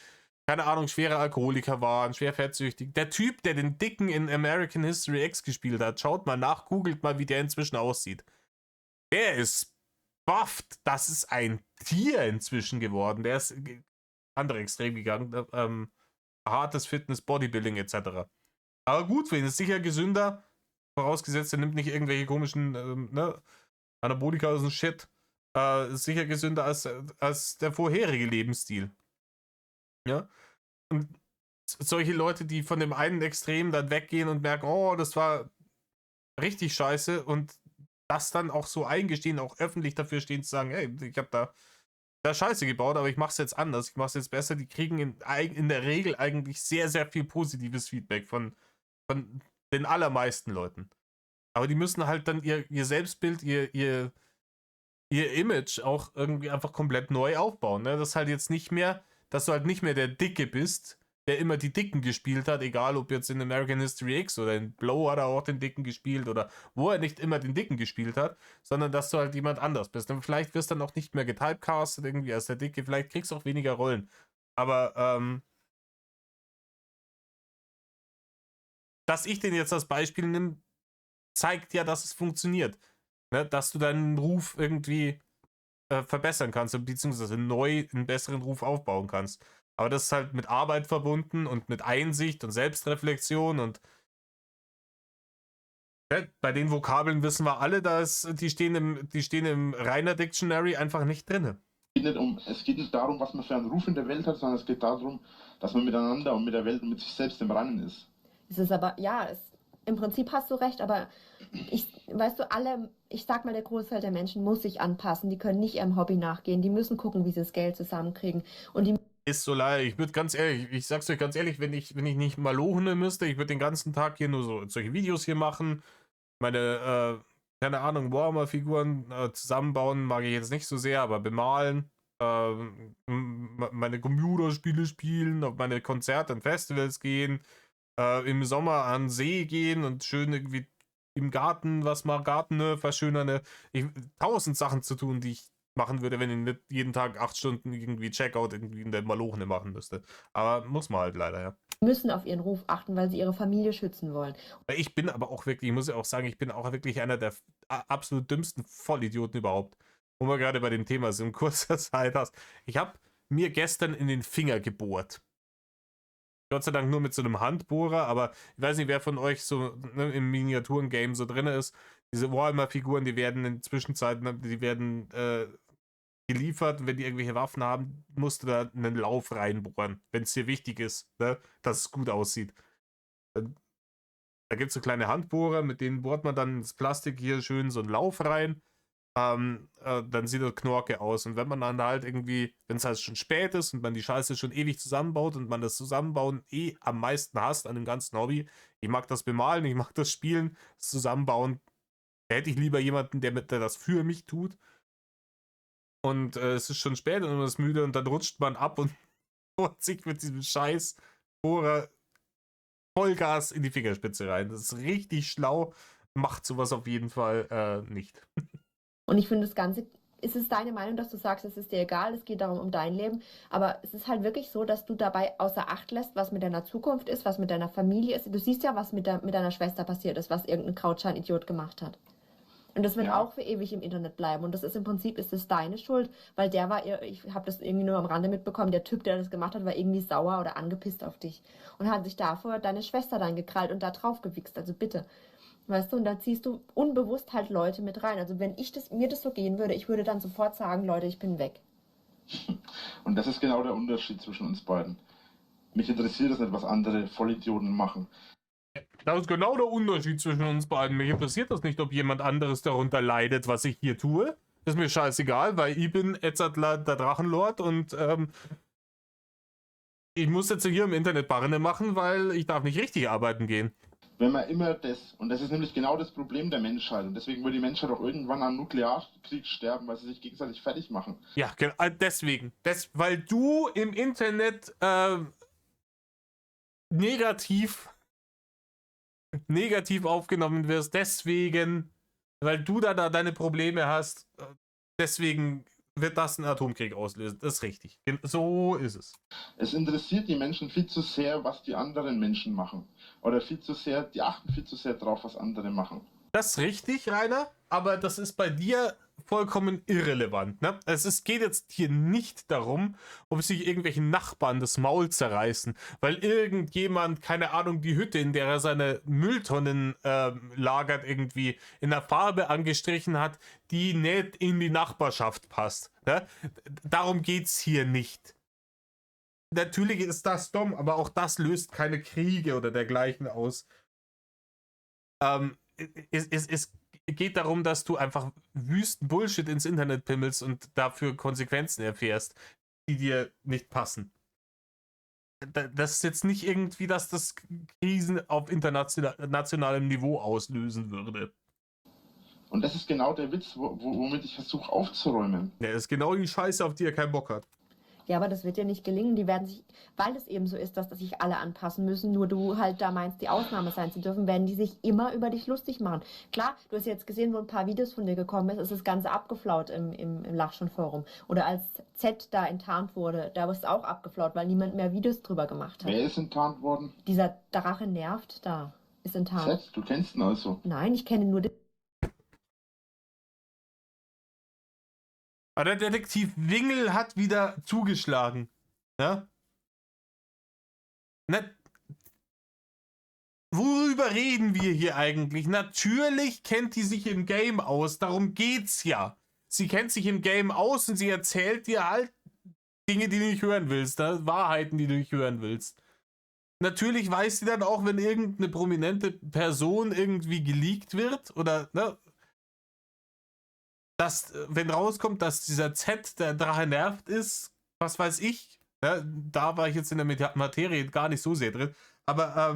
keine Ahnung, schwere Alkoholiker waren, schwer fettsüchtig. Der Typ, der den Dicken in American History X gespielt hat, schaut mal nach, googelt mal, wie der inzwischen aussieht. Der ist bufft. Das ist ein Tier inzwischen geworden. Der ist andere Extrem gegangen. Hartes Fitness, Bodybuilding etc. Aber gut, wen ist sicher gesünder, vorausgesetzt, er nimmt nicht irgendwelche komischen Anabolika oder so ein Shit, ist sicher gesünder als der vorherige Lebensstil. Ja? Und solche Leute, die von dem einen Extrem dann weggehen und merken, oh, das war richtig scheiße und das dann auch so eingestehen, auch öffentlich dafür stehen zu sagen, hey, ich habe da Scheiße gebaut, aber ich mache es jetzt anders, ich mache es jetzt besser, die kriegen in der Regel eigentlich sehr, sehr viel positives Feedback von den allermeisten Leuten. Aber die müssen halt dann ihr Selbstbild, ihr Image auch irgendwie einfach komplett neu aufbauen. Ne? Das ist halt jetzt nicht mehr, dass du halt nicht mehr der Dicke bist, der immer die Dicken gespielt hat, egal ob jetzt in American History X oder in Blow hat er auch den Dicken gespielt oder wo er nicht immer den Dicken gespielt hat, sondern dass du halt jemand anders bist. Und vielleicht wirst du dann auch nicht mehr getypecastet irgendwie als der Dicke, vielleicht kriegst du auch weniger Rollen. Aber dass ich den jetzt als Beispiel nehme, zeigt ja, dass es funktioniert. Ne? Dass du deinen Ruf irgendwie verbessern kannst, beziehungsweise neu einen besseren Ruf aufbauen kannst. Aber das ist halt mit Arbeit verbunden und mit Einsicht und Selbstreflexion und bei den Vokabeln wissen wir alle, die stehen im Reiner Dictionary einfach nicht drin. Es geht nicht darum, was man für einen Ruf in der Welt hat, sondern es geht darum, dass man miteinander und mit der Welt und mit sich selbst im Reinen ist. Es ist aber, ja, im Prinzip hast du recht, aber weißt du, ich sag mal, der Großteil der Menschen muss sich anpassen. Die können nicht ihrem Hobby nachgehen. Die müssen gucken, wie sie das Geld zusammenkriegen. Und die ist so leid. Ich würde ganz ehrlich, ich sag's euch ganz ehrlich, wenn ich nicht Malochene müsste, ich würde den ganzen Tag hier nur solche Videos hier machen, meine, keine Ahnung, Warhammer-Figuren zusammenbauen mag ich jetzt nicht so sehr, aber bemalen, meine Computerspiele spielen, auf meine Konzerte und Festivals gehen, im Sommer an den See gehen und schön irgendwie im Garten was mal Garten verschönern. 1000 Sachen zu tun, die ich machen würde, wenn ich nicht jeden Tag 8 Stunden irgendwie Checkout irgendwie in der Malochene machen müsste. Aber muss man halt leider, ja. müssen auf ihren Ruf achten, weil sie ihre Familie schützen wollen. Ich bin aber auch wirklich, ich muss ja auch sagen, ich bin auch wirklich einer der absolut dümmsten Vollidioten überhaupt. Wo wir gerade bei dem Thema sind, kurzer Zeit hast. Ich habe mir gestern in den Finger gebohrt. Gott sei Dank nur mit so einem Handbohrer, aber ich weiß nicht, wer von euch so im Miniaturen-Game so drin ist. Diese Warhammer-Figuren, die werden in Zwischenzeiten, die werden geliefert, wenn die irgendwelche Waffen haben, musst du da einen Lauf reinbohren, wenn es dir wichtig ist, ne, dass es gut aussieht. Da gibt es so kleine Handbohrer, mit denen bohrt man dann ins Plastik hier schön so einen Lauf rein. Dann sieht das Knorke aus. Und wenn man dann halt irgendwie, wenn es halt schon spät ist und man die Scheiße schon ewig zusammenbaut und man das Zusammenbauen am meisten hasst an dem ganzen Hobby, ich mag das Bemalen, ich mag das Spielen, das Zusammenbauen, da hätte ich lieber jemanden, der das für mich tut. Und es ist schon spät und man ist müde und dann rutscht man ab und bohrt sich mit diesem Scheiß Bohrer Vollgas in die Fingerspitze rein. Das ist richtig schlau. Macht sowas auf jeden Fall nicht. Und ich finde das Ganze, ist es deine Meinung, dass du sagst, es ist dir egal, es geht darum um dein Leben, aber es ist halt wirklich so, dass du dabei außer Acht lässt, was mit deiner Zukunft ist, was mit deiner Familie ist. Du siehst ja, was mit deiner Schwester passiert ist, was irgendein Krautschein-Idiot gemacht hat. Und das wird auch für ewig im Internet bleiben. Und das ist im Prinzip, ist es deine Schuld, weil ich habe das irgendwie nur am Rande mitbekommen, der Typ, der das gemacht hat, war irgendwie sauer oder angepisst auf dich. Und hat sich davor deine Schwester dann gekrallt und da drauf gewichst. Also bitte. Weißt du, und da ziehst du unbewusst halt Leute mit rein. Also wenn mir das so gehen würde, ich würde dann sofort sagen, Leute, ich bin weg. Und das ist genau der Unterschied zwischen uns beiden. Mich interessiert es nicht, was andere Vollidioten machen. Das ist genau der Unterschied zwischen uns beiden. Mich interessiert das nicht, ob jemand anderes darunter leidet, was ich hier tue. Ist mir scheißegal, weil ich bin Edzardler, der Drachenlord und ich muss jetzt hier im Internet Barne machen, weil ich darf nicht richtig arbeiten gehen. Wenn man immer und das ist nämlich genau das Problem der Menschheit, und deswegen wird die Menschheit auch irgendwann am Nuklearkrieg sterben, weil sie sich gegenseitig fertig machen. Ja, deswegen. Weil du im Internet negativ aufgenommen wirst, deswegen, weil du da deine Probleme hast, deswegen wird das einen Atomkrieg auslösen. Das ist richtig. So ist es. Es interessiert die Menschen viel zu sehr, was die anderen Menschen machen. Oder die achten viel zu sehr drauf, was andere machen. Das ist richtig, Rainer, aber das ist bei dir vollkommen irrelevant. Ne? Geht jetzt hier nicht darum, ob sich irgendwelche Nachbarn das Maul zerreißen, weil irgendjemand, keine Ahnung, die Hütte, in der er seine Mülltonnen lagert, irgendwie in der Farbe angestrichen hat, die nicht in die Nachbarschaft passt. Ne? Darum geht's hier nicht. Natürlich ist das dumm, aber auch das löst keine Kriege oder dergleichen aus. Es geht darum, dass du einfach wüsten Bullshit ins Internet pimmelst und dafür Konsequenzen erfährst, die dir nicht passen. Das ist jetzt nicht irgendwie, dass das Krisen auf internationalem Niveau auslösen würde. Und das ist genau der Witz, womit ich versuche aufzuräumen. Ja, das ist genau die Scheiße, auf die er keinen Bock hat. Ja, aber das wird ja nicht gelingen. Die werden sich, weil es eben so ist, dass sich alle anpassen müssen, nur du halt da meinst, die Ausnahme sein zu dürfen, werden die sich immer über dich lustig machen. Klar, du hast jetzt gesehen, wo ein paar Videos von dir gekommen ist das Ganze abgeflaut im Lachschon-Forum. Oder als Z da enttarnt wurde, da ist es auch abgeflaut, weil niemand mehr Videos drüber gemacht hat. Wer ist enttarnt worden? Dieser Drache nervt da, ist enttarnt. Z, du kennst ihn also. Nein, ich kenne nur den. Aber der Detektiv Wingel hat wieder zugeschlagen. Ne? Worüber reden wir hier eigentlich? Natürlich kennt die sich im Game aus, darum geht's ja. Sie kennt sich im Game aus und sie erzählt dir halt Dinge, die du nicht hören willst, ne? Wahrheiten, die du nicht hören willst. Natürlich weiß sie dann auch, wenn irgendeine prominente Person irgendwie geleakt wird oder, ne, dass, wenn rauskommt, dass dieser Z, der Drache nervt ist, was weiß ich, ne, da war ich jetzt in der Materie gar nicht so sehr drin, aber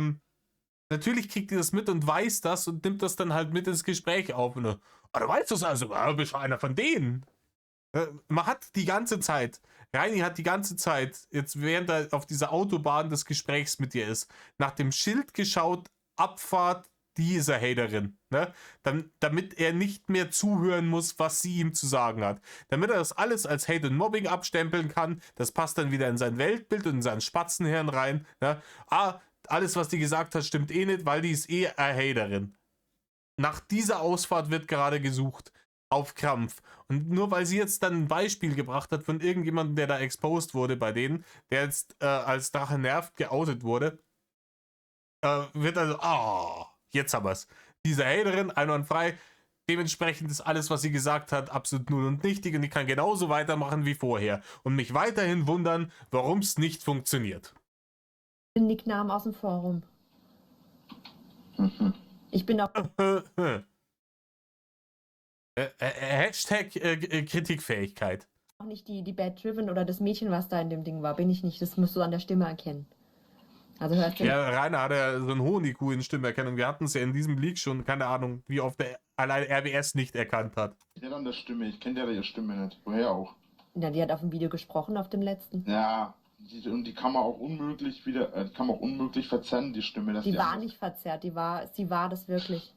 natürlich kriegt ihr das mit und weiß das und nimmt das dann halt mit ins Gespräch auf. Und, du weißt das also, du bist einer von denen. Man hat die ganze Zeit, Reini hat die ganze Zeit, jetzt während er auf dieser Autobahn des Gesprächs mit dir ist, nach dem Schild geschaut, Abfahrt dieser Haterin, ne? Damit er nicht mehr zuhören muss, was sie ihm zu sagen hat. Damit er das alles als Hate und Mobbing abstempeln kann, das passt dann wieder in sein Weltbild und in sein Spatzenhirn rein. Ne? Alles, was die gesagt hat, stimmt eh nicht, weil die ist eh eine Haterin. Nach dieser Ausfahrt wird gerade gesucht. Auf Krampf. Und nur weil sie jetzt dann ein Beispiel gebracht hat von irgendjemandem, der da exposed wurde bei denen, der jetzt als Drache nervt geoutet wurde, wird also, jetzt haben wir's. Diese Haterin, einwandfrei, dementsprechend ist alles, was sie gesagt hat, absolut null und nichtig und ich kann genauso weitermachen wie vorher und mich weiterhin wundern, warum es nicht funktioniert. Den Nicknamen aus dem Forum. Ich bin auch. Hashtag Kritikfähigkeit. Auch nicht die Bad Driven oder das Mädchen, was da in dem Ding war. Bin ich nicht. Das musst du an der Stimme erkennen. Also hörst du. Ja, Rainer hat ja so einen hohen IQ in Stimmerkennung. Wir hatten es ja in diesem Leak schon, keine Ahnung, wie oft der allein RBS nicht erkannt hat. Ja, an der Stimme. Ich kenne ja ihre Stimme nicht. Woher auch? Ja, die hat auf dem Video gesprochen, auf dem letzten. Ja, und die kann man auch unmöglich verzerren, die Stimme. Die war nicht verzerrt. Sie war das wirklich.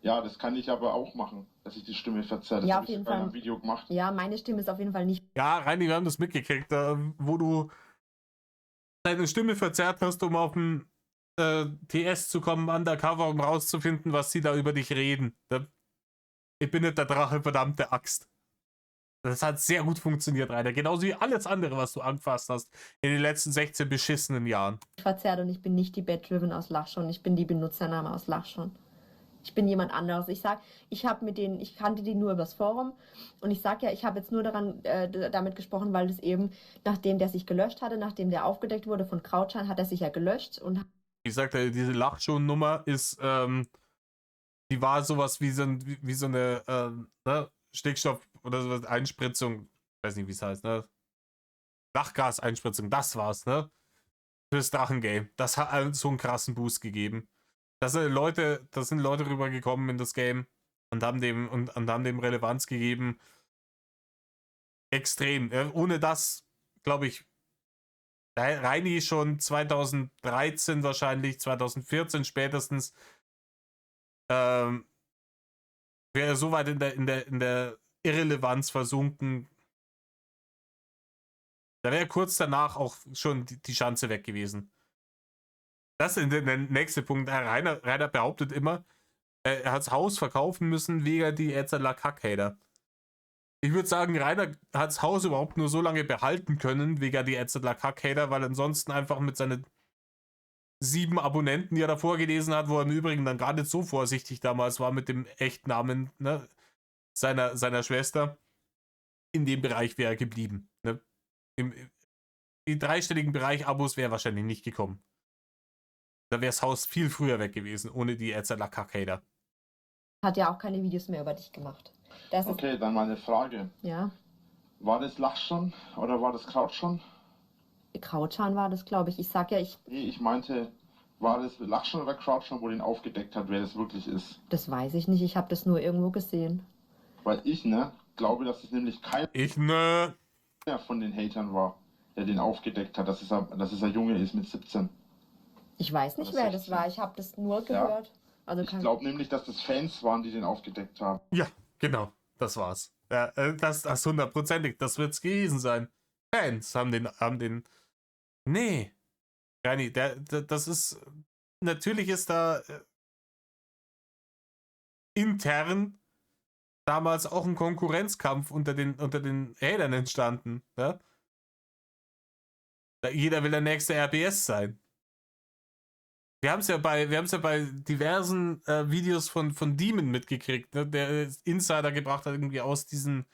Ja, das kann ich aber auch machen, dass ich die Stimme verzerre. Das Ja, habe auf ich jeden sogar in Fall. einem Video gemacht. Ja, meine Stimme ist auf jeden Fall nicht. Ja, Reini, wir haben das mitgekriegt, wo du deine Stimme verzerrt hast, um auf den TS zu kommen, undercover, um rauszufinden, was sie da über dich reden. Ich bin nicht der Drache, verdammte Axt. Das hat sehr gut funktioniert, Rainer. Genauso wie alles andere, was du angefasst hast in den letzten 16 beschissenen Jahren. Verzerrt und ich bin nicht die Bad Driven aus Lachschon. Ich bin die Benutzername aus Lachschon. Ich bin jemand anderes. Ich kannte die nur übers Forum und ich sag ja, ich habe jetzt nur damit gesprochen, weil das eben, nachdem der sich gelöscht hatte, nachdem der aufgedeckt wurde von Krautschein, hat er sich ja gelöscht und. Ich sagte, diese Lachschon-Nummer ist, die war sowas wie so eine Stickstoff- oder sowas, Einspritzung, weiß nicht, wie es heißt, ne? Lachgaseinspritzung, das war's, ne? Fürs Drachengame. Das hat so einen krassen Boost gegeben. Da sind Leute rübergekommen in das Game und haben dem Relevanz gegeben. Extrem. Ohne das, glaube ich, Reini schon 2013 wahrscheinlich, 2014 spätestens, wäre so weit in der Irrelevanz versunken. Da wäre kurz danach auch schon die Schanze weg gewesen. Das ist der nächste Punkt. Rainer behauptet immer, er hat das Haus verkaufen müssen wegen die Etzeler Kack-Hater. Ich würde sagen, Rainer hat das Haus überhaupt nur so lange behalten können, wegen die Edzardler Kackhater, weil ansonsten einfach mit seinen 7 Abonnenten, die er davor gelesen hat, wo er im Übrigen dann gar nicht so vorsichtig damals war mit dem Echtnamen, ne, seiner Schwester, in dem Bereich wäre er geblieben. Ne? Im dreistelligen Bereich Abos wäre wahrscheinlich nicht gekommen. Da wäre das Haus viel früher weg gewesen, ohne die Edzardler Kackhater. Hat ja auch keine Videos mehr über dich gemacht. Das ist, Okay, dann mal eine Frage. ja, War das Lachschon oder war das Krautschon? Krautschan war das, glaube ich. Ich sag ja, Nee, ich meinte, war das Lachschon oder Krautschon, wo den aufgedeckt hat, wer das wirklich ist? das weiß ich nicht. Ich habe das nur irgendwo gesehen. Weil ich, ne, glaube, dass es nämlich keiner Nö. von den Hatern war, der den aufgedeckt hat, dass es ein Junge ist mit 17. Ich weiß nicht, Oder wer das 16. war. Ich habe das nur gehört. Also Ich glaube nämlich, dass das Fans waren, die den aufgedeckt haben. Ja, genau. Das war's. Ja, das 100%ig. Das wird's gewesen sein. Fans haben den. Nee. Reini, das ist. Natürlich ist da intern damals auch ein Konkurrenzkampf unter den Hatern entstanden. Ne? Jeder will der nächste RBS sein. Wir haben es ja bei diversen Videos von Demon mitgekriegt, ne? Der Insider gebracht hat, irgendwie aus diesen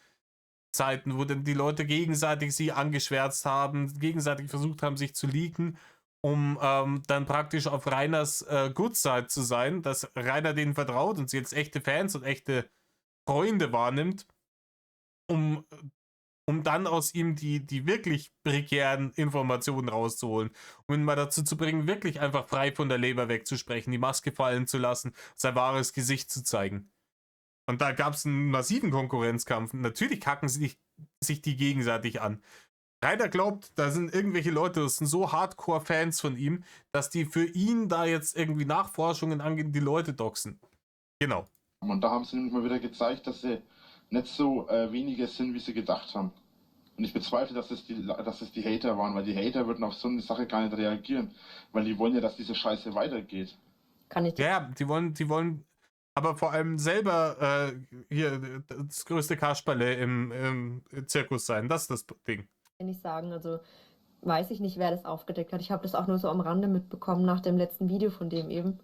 Zeiten, wo dann die Leute gegenseitig sie angeschwärzt haben, gegenseitig versucht haben, sich zu leaken, um dann praktisch auf Rainers Good Side zu sein, dass Rainer denen vertraut und sie jetzt echte Fans und echte Freunde wahrnimmt, um dann aus ihm die wirklich prekären Informationen rauszuholen, um ihn mal dazu zu bringen, wirklich einfach frei von der Leber wegzusprechen, die Maske fallen zu lassen, sein wahres Gesicht zu zeigen. Und da gab es einen massiven Konkurrenzkampf. Natürlich kacken sich die gegenseitig an. Rainer glaubt, da sind irgendwelche Leute, das sind so Hardcore-Fans von ihm, dass die für ihn da jetzt irgendwie Nachforschungen angehen, die Leute doxen. Genau. Und da haben sie nämlich mal wieder gezeigt, dass sie nicht so wenige sind, wie sie gedacht haben. Und ich bezweifle, dass es die Hater waren, weil die Hater würden auf so eine Sache gar nicht reagieren, weil die wollen ja, dass diese Scheiße weitergeht. kann ich dir Ja, die wollen aber vor allem selber hier das größte Kasperle im Zirkus sein. Das ist das Ding. nicht sagen. Also weiß ich nicht, wer das aufgedeckt hat. Ich habe das auch nur so am Rande mitbekommen nach dem letzten Video von dem eben.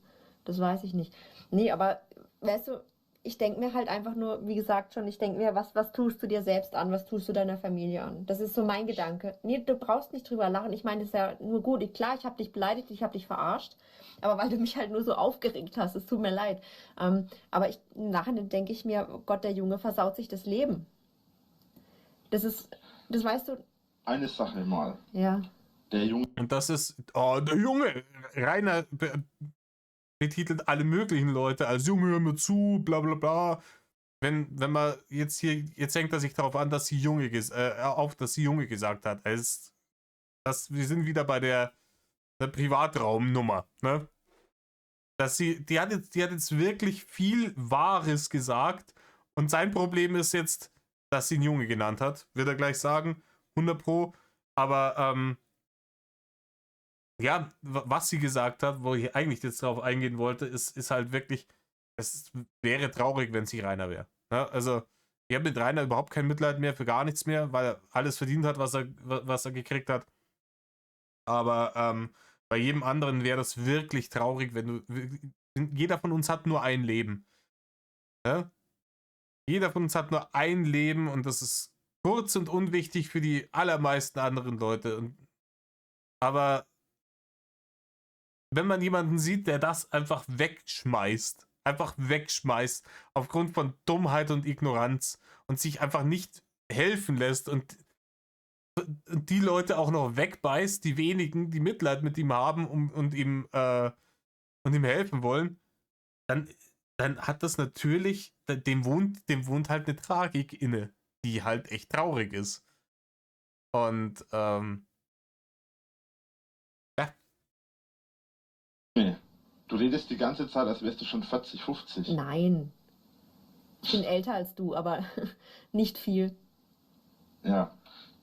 Das weiß ich nicht. Nee, aber weißt du, ich denke mir halt einfach nur, wie gesagt schon, ich denke mir, was tust du dir selbst an? Was tust du deiner Familie an? Das ist so mein Gedanke. Nee, du brauchst nicht drüber lachen. Ich meine, das ist ja nur gut. Klar, ich habe dich beleidigt, ich habe dich verarscht. Aber weil du mich halt nur so aufgeregt hast, es tut mir leid. Aber im Nachhinein denke ich mir, oh Gott, der Junge versaut sich das Leben. Das weißt du, Eine Sache mal. ja. Der Junge Und das ist, oh, der Junge, Rainer betitelt alle möglichen Leute als Junge, hör mir zu, bla bla bla. Wenn man jetzt hängt er sich darauf an, dass sie Junge gesagt hat. Wir sind wieder bei der Privatraumnummer, ne? Die hat jetzt wirklich viel Wahres gesagt und sein Problem ist jetzt, dass sie ihn Junge genannt hat, wird er gleich sagen, 100 Pro, aber ja, was sie gesagt hat, wo ich eigentlich jetzt drauf eingehen wollte, ist halt wirklich, es wäre traurig, wenn sie Rainer wäre. Ne? Also, ich habe mit Rainer überhaupt kein Mitleid mehr für gar nichts mehr, weil er alles verdient hat, was er gekriegt hat. Aber bei jedem anderen wäre das wirklich traurig, jeder von uns hat nur ein Leben. Ne? Jeder von uns hat nur ein Leben und das ist kurz und unwichtig für die allermeisten anderen Leute. Aber wenn man jemanden sieht, der das einfach wegschmeißt, aufgrund von Dummheit und Ignoranz und sich einfach nicht helfen lässt und die Leute auch noch wegbeißt, die wenigen, die Mitleid mit ihm haben und ihm helfen wollen, dann hat das natürlich, dem wohnt halt eine Tragik inne, die halt echt traurig ist. Und Du redest die ganze Zeit, als wärst du schon 40, 50. Nein. Ich bin älter als du, aber nicht viel. Ja,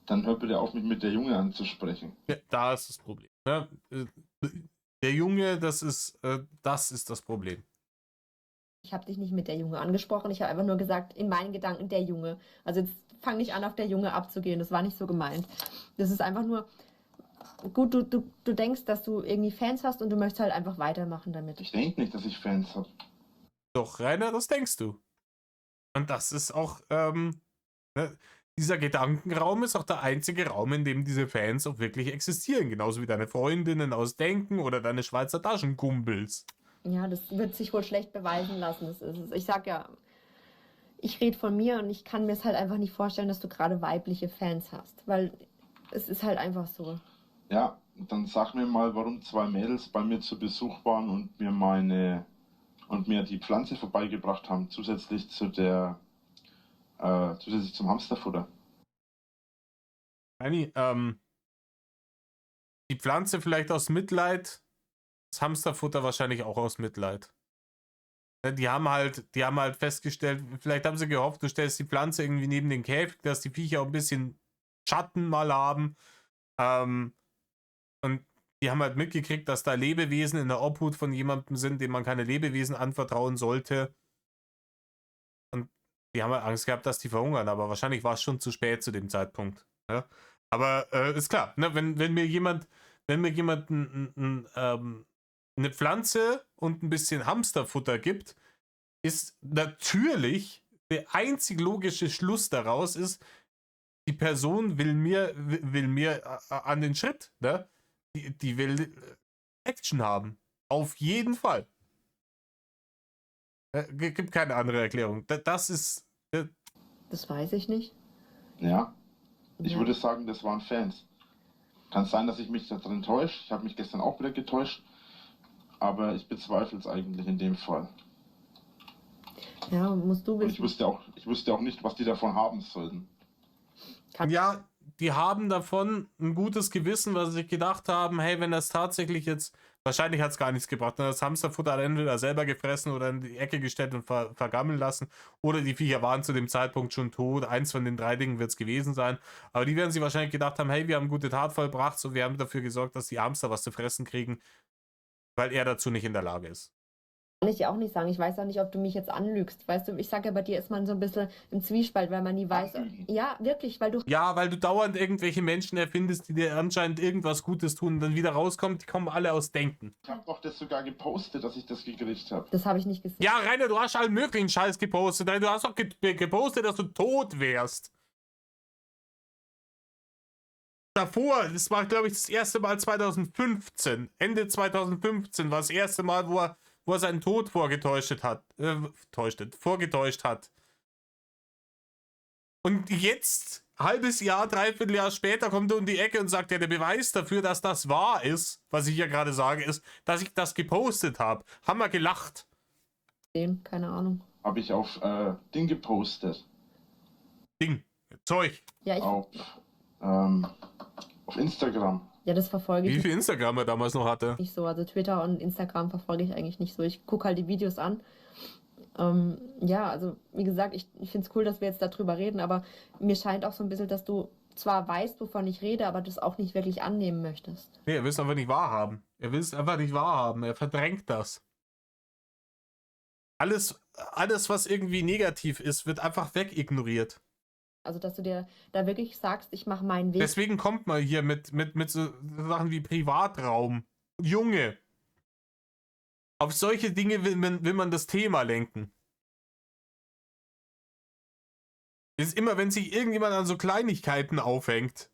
dann hör bitte auf, mich mit der Junge anzusprechen. ja, da ist das Problem. Ne? Der Junge, das ist das Problem. Ich habe dich nicht mit der Junge angesprochen, ich habe einfach nur gesagt, in meinen Gedanken der Junge. Also jetzt fang nicht an, auf der Junge abzugehen, das war nicht so gemeint. Das ist einfach nur, gut, du denkst, dass du irgendwie Fans hast und du möchtest halt einfach weitermachen damit. Ich denke nicht, dass ich Fans habe. Doch, Rainer, das denkst du. Und das ist auch, ne, dieser Gedankenraum ist auch der einzige Raum, in dem diese Fans auch wirklich existieren. Genauso wie deine Freundinnen aus Denken oder deine Schweizer Taschenkumpels. Ja, das wird sich wohl schlecht beweisen lassen. Das ist es. Ich sag ja, ich rede von mir und ich kann mir es halt einfach nicht vorstellen, dass du gerade weibliche Fans hast. Weil es ist halt einfach so. Ja, dann sag mir mal, warum 2 Mädels bei mir zu Besuch waren und mir die Pflanze vorbeigebracht haben, zusätzlich zusätzlich zum Hamsterfutter. Anni, die Pflanze vielleicht aus Mitleid, das Hamsterfutter wahrscheinlich auch aus Mitleid. Ne, die haben halt festgestellt, vielleicht haben sie gehofft, du stellst die Pflanze irgendwie neben den Käfig, dass die Viecher auch ein bisschen Schatten mal haben. Und die haben halt mitgekriegt, dass da Lebewesen in der Obhut von jemandem sind, dem man keine Lebewesen anvertrauen sollte. Und die haben halt Angst gehabt, dass die verhungern, aber wahrscheinlich war es schon zu spät zu dem Zeitpunkt. Ne? Aber ist klar, ne? wenn mir jemand eine Pflanze und ein bisschen Hamsterfutter gibt, ist natürlich der einzig logische Schluss daraus ist, die Person will mir an den Schritt, ne? Die will Action haben. Auf jeden Fall. Gibt keine andere Erklärung. Das ist. Das weiß ich nicht. Ja, ich Ja. würde sagen, das waren Fans. Kann sein, dass ich mich da drin täusche. Ich habe mich gestern auch wieder getäuscht. Aber ich bezweifle es eigentlich in dem Fall. Ja, musst du Und wissen. ich wüsste auch nicht, was die davon haben sollten. Ja, die haben davon ein gutes Gewissen, weil sie sich gedacht haben, hey, wenn das tatsächlich jetzt, wahrscheinlich hat es gar nichts gebracht, ne? Das Hamsterfutter hat entweder selber gefressen oder in die Ecke gestellt und vergammeln lassen, oder die Viecher waren zu dem Zeitpunkt schon tot, eins von den 3 Dingen wird es gewesen sein, aber die werden sich wahrscheinlich gedacht haben, hey, wir haben gute Tat vollbracht, so wir haben dafür gesorgt, dass die Hamster was zu fressen kriegen, weil er dazu nicht in der Lage ist. Kann ich dir auch nicht sagen. Ich weiß auch nicht, ob du mich jetzt anlügst. Weißt du, ich sage ja, bei dir ist man so ein bisschen im Zwiespalt, weil man nie weiß. Anlügen. Ja, wirklich, weil du. Ja, weil du dauernd irgendwelche Menschen erfindest, die dir anscheinend irgendwas Gutes tun und dann wieder rauskommt, die kommen alle aus Denken. Ich habe doch das sogar gepostet, dass ich das gekriegt habe. Das habe ich nicht gesehen. Ja, Rainer, du hast allen möglichen Scheiß gepostet. Du hast doch gepostet, dass du tot wärst. Davor, das war, glaube ich, das erste Mal 2015. Ende 2015 war das erste Mal, wo er seinen Tod vorgetäuscht hat. Und jetzt, halbes Jahr, 3/4 Jahr später, kommt er um die Ecke und sagt, ja, der Beweis dafür, dass das wahr ist, was ich ja gerade sage, ist, dass ich das gepostet habe. Haben wir gelacht. Keine Ahnung. Habe ich auf Ding gepostet. Zeug. Ja, Auf Instagram. ja, das verfolge Wie ich viel Instagram er damals noch hatte. nicht so. Also Twitter und Instagram verfolge ich eigentlich nicht so. Ich gucke halt die Videos an. Ja, also wie gesagt, ich finde es cool, dass wir jetzt darüber reden, aber mir scheint auch so ein bisschen, dass du zwar weißt, wovon ich rede, aber das auch nicht wirklich annehmen möchtest. Nee, er will es einfach nicht wahrhaben. Er will es einfach nicht wahrhaben. Er verdrängt das. Alles, was irgendwie negativ ist, wird einfach wegignoriert. Also, dass du dir da wirklich sagst, ich mache meinen Weg. Deswegen kommt man hier mit so Sachen wie Privatraum. Junge. Auf solche Dinge will man das Thema lenken. Ist immer, wenn sich irgendjemand an so Kleinigkeiten aufhängt.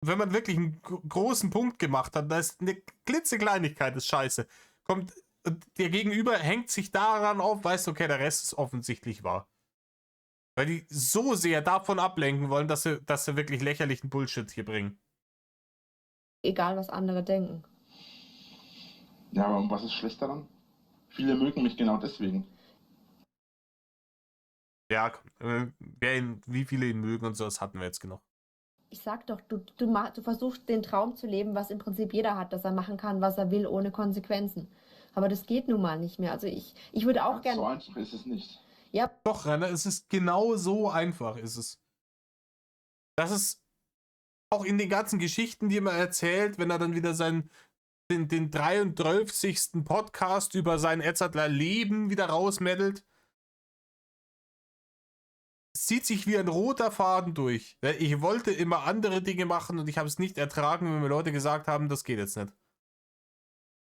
Wenn man wirklich einen großen Punkt gemacht hat, da ist eine klitzekleinigkeit, ist scheiße. Kommt, der Gegenüber hängt sich daran auf, weißt du, okay, der Rest ist offensichtlich wahr. Weil die so sehr davon ablenken wollen, dass sie wirklich lächerlichen Bullshit hier bringen. Egal, was andere denken. Ja, aber was ist schlecht daran? Viele mögen mich genau deswegen. Ja, wie viele ihn mögen und so, das hatten wir jetzt genug. Ich sag doch, du versuchst den Traum zu leben, was im Prinzip jeder hat, dass er machen kann, was er will, ohne Konsequenzen. Aber das geht nun mal nicht mehr. Also ich würde auch gerne. So einfach ist es nicht. Ja, Doch, Rainer, es ist genau so einfach, ist es. Das ist auch in den ganzen Geschichten, die er erzählt, wenn er dann wieder sein den 33. Podcast über sein Edzardler Leben wieder rausmeddelt. Es zieht sich wie ein roter Faden durch. Ich wollte immer andere Dinge machen und ich habe es nicht ertragen, wenn mir Leute gesagt haben, das geht jetzt nicht.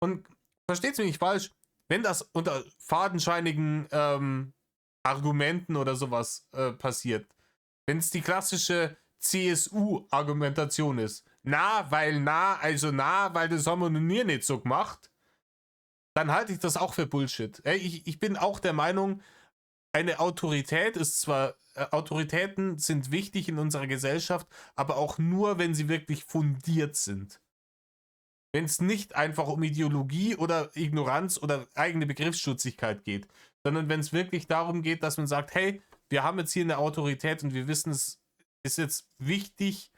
Und versteht's mich nicht falsch, wenn das unter fadenscheinigen Argumenten oder sowas passiert, wenn es die klassische CSU-Argumentation ist, weil das haben wir noch nie nicht so gemacht, dann halte ich das auch für Bullshit. Ich bin auch der Meinung, eine Autorität ist zwar, Autoritäten sind wichtig in unserer Gesellschaft, aber auch nur, wenn sie wirklich fundiert sind. Wenn es nicht einfach um Ideologie oder Ignoranz oder eigene Begriffsstutzigkeit geht, sondern wenn es wirklich darum geht, dass man sagt, hey, wir haben jetzt hier eine Autorität und wir wissen, es ist jetzt wichtig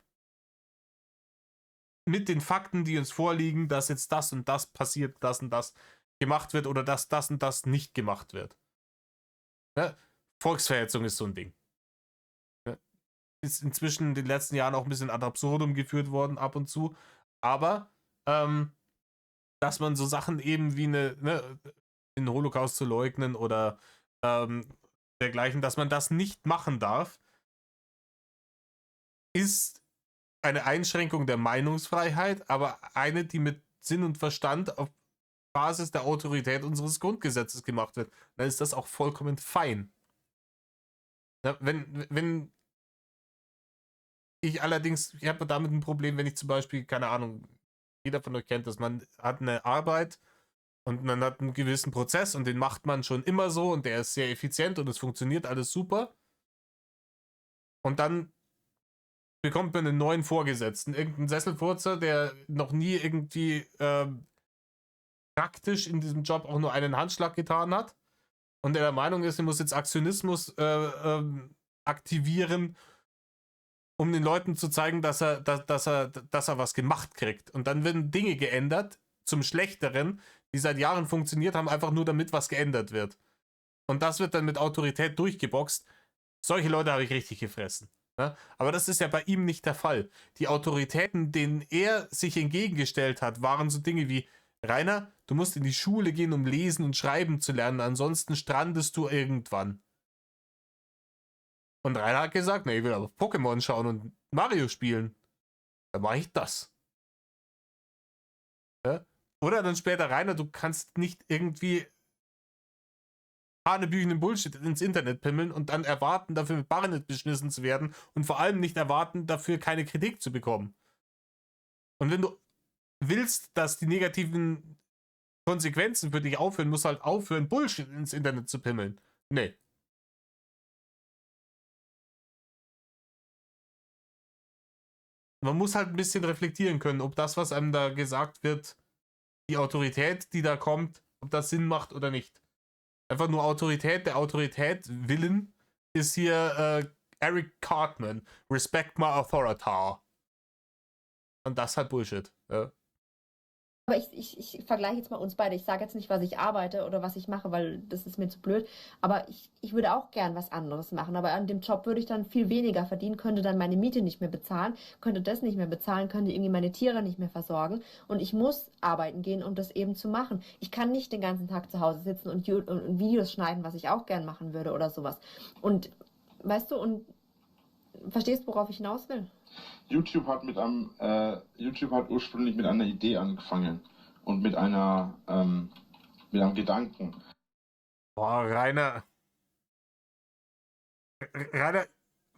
mit den Fakten, die uns vorliegen, dass jetzt das und das passiert, das und das gemacht wird oder dass das und das nicht gemacht wird. Ja? Volksverhetzung ist so ein Ding. Ja? Ist inzwischen in den letzten Jahren auch ein bisschen ad absurdum geführt worden, ab und zu. Aber dass man so Sachen eben wie den Holocaust zu leugnen oder dergleichen, dass man das nicht machen darf, ist eine Einschränkung der Meinungsfreiheit, aber eine, die mit Sinn und Verstand auf Basis der Autorität unseres Grundgesetzes gemacht wird. Dann ist das auch vollkommen fein. Ja, wenn ich allerdings, ich habe damit ein Problem, wenn ich zum Beispiel, keine Ahnung, jeder von euch kennt das, man hat eine Arbeit und man hat einen gewissen Prozess und den macht man schon immer so und der ist sehr effizient und es funktioniert alles super. Und dann bekommt man einen neuen Vorgesetzten, irgendeinen Sesselfurzer, der noch nie irgendwie praktisch in diesem Job auch nur einen Handschlag getan hat und der Meinung ist, er muss jetzt Aktionismus aktivieren, um den Leuten zu zeigen, dass er was gemacht kriegt. Und dann werden Dinge geändert zum Schlechteren, die seit Jahren funktioniert haben, einfach nur damit was geändert wird. Und das wird dann mit Autorität durchgeboxt. Solche Leute habe ich richtig gefressen. Ja? Aber das ist ja bei ihm nicht der Fall. Die Autoritäten, denen er sich entgegengestellt hat, waren so Dinge wie: Rainer, du musst in die Schule gehen, um lesen und schreiben zu lernen, ansonsten strandest du irgendwann. Und Rainer hat gesagt, ich will aber Pokémon schauen und Mario spielen. Dann mache ich das. Ja? Oder dann später, Rainer, du kannst nicht irgendwie hanebüchenden Bullshit ins Internet pimmeln und dann erwarten, dafür mit Barnet beschmissen zu werden und vor allem nicht erwarten, dafür keine Kritik zu bekommen. Und wenn du willst, dass die negativen Konsequenzen für dich aufhören, musst du halt aufhören, Bullshit ins Internet zu pimmeln. Nee. Man muss halt ein bisschen reflektieren können, ob das, was einem da gesagt wird, die Autorität, die da kommt, ob das Sinn macht oder nicht. Einfach nur Autorität, der Autorität willen ist hier Eric Cartman. Respect my authority. Und das ist halt Bullshit. Ja. Aber ich vergleiche jetzt mal uns beide. Ich sage jetzt nicht, was ich arbeite oder was ich mache, weil das ist mir zu blöd. Aber ich würde auch gern was anderes machen. Aber an dem Job würde ich dann viel weniger verdienen, könnte dann meine Miete nicht mehr bezahlen, könnte das nicht mehr bezahlen, könnte irgendwie meine Tiere nicht mehr versorgen. Und ich muss arbeiten gehen, um das eben zu machen. Ich kann nicht den ganzen Tag zu Hause sitzen und Videos schneiden, was ich auch gern machen würde oder sowas. Und weißt du, und verstehst, worauf ich hinaus will? YouTube hat ursprünglich mit einer Idee angefangen und mit einem Gedanken. Boah, Rainer,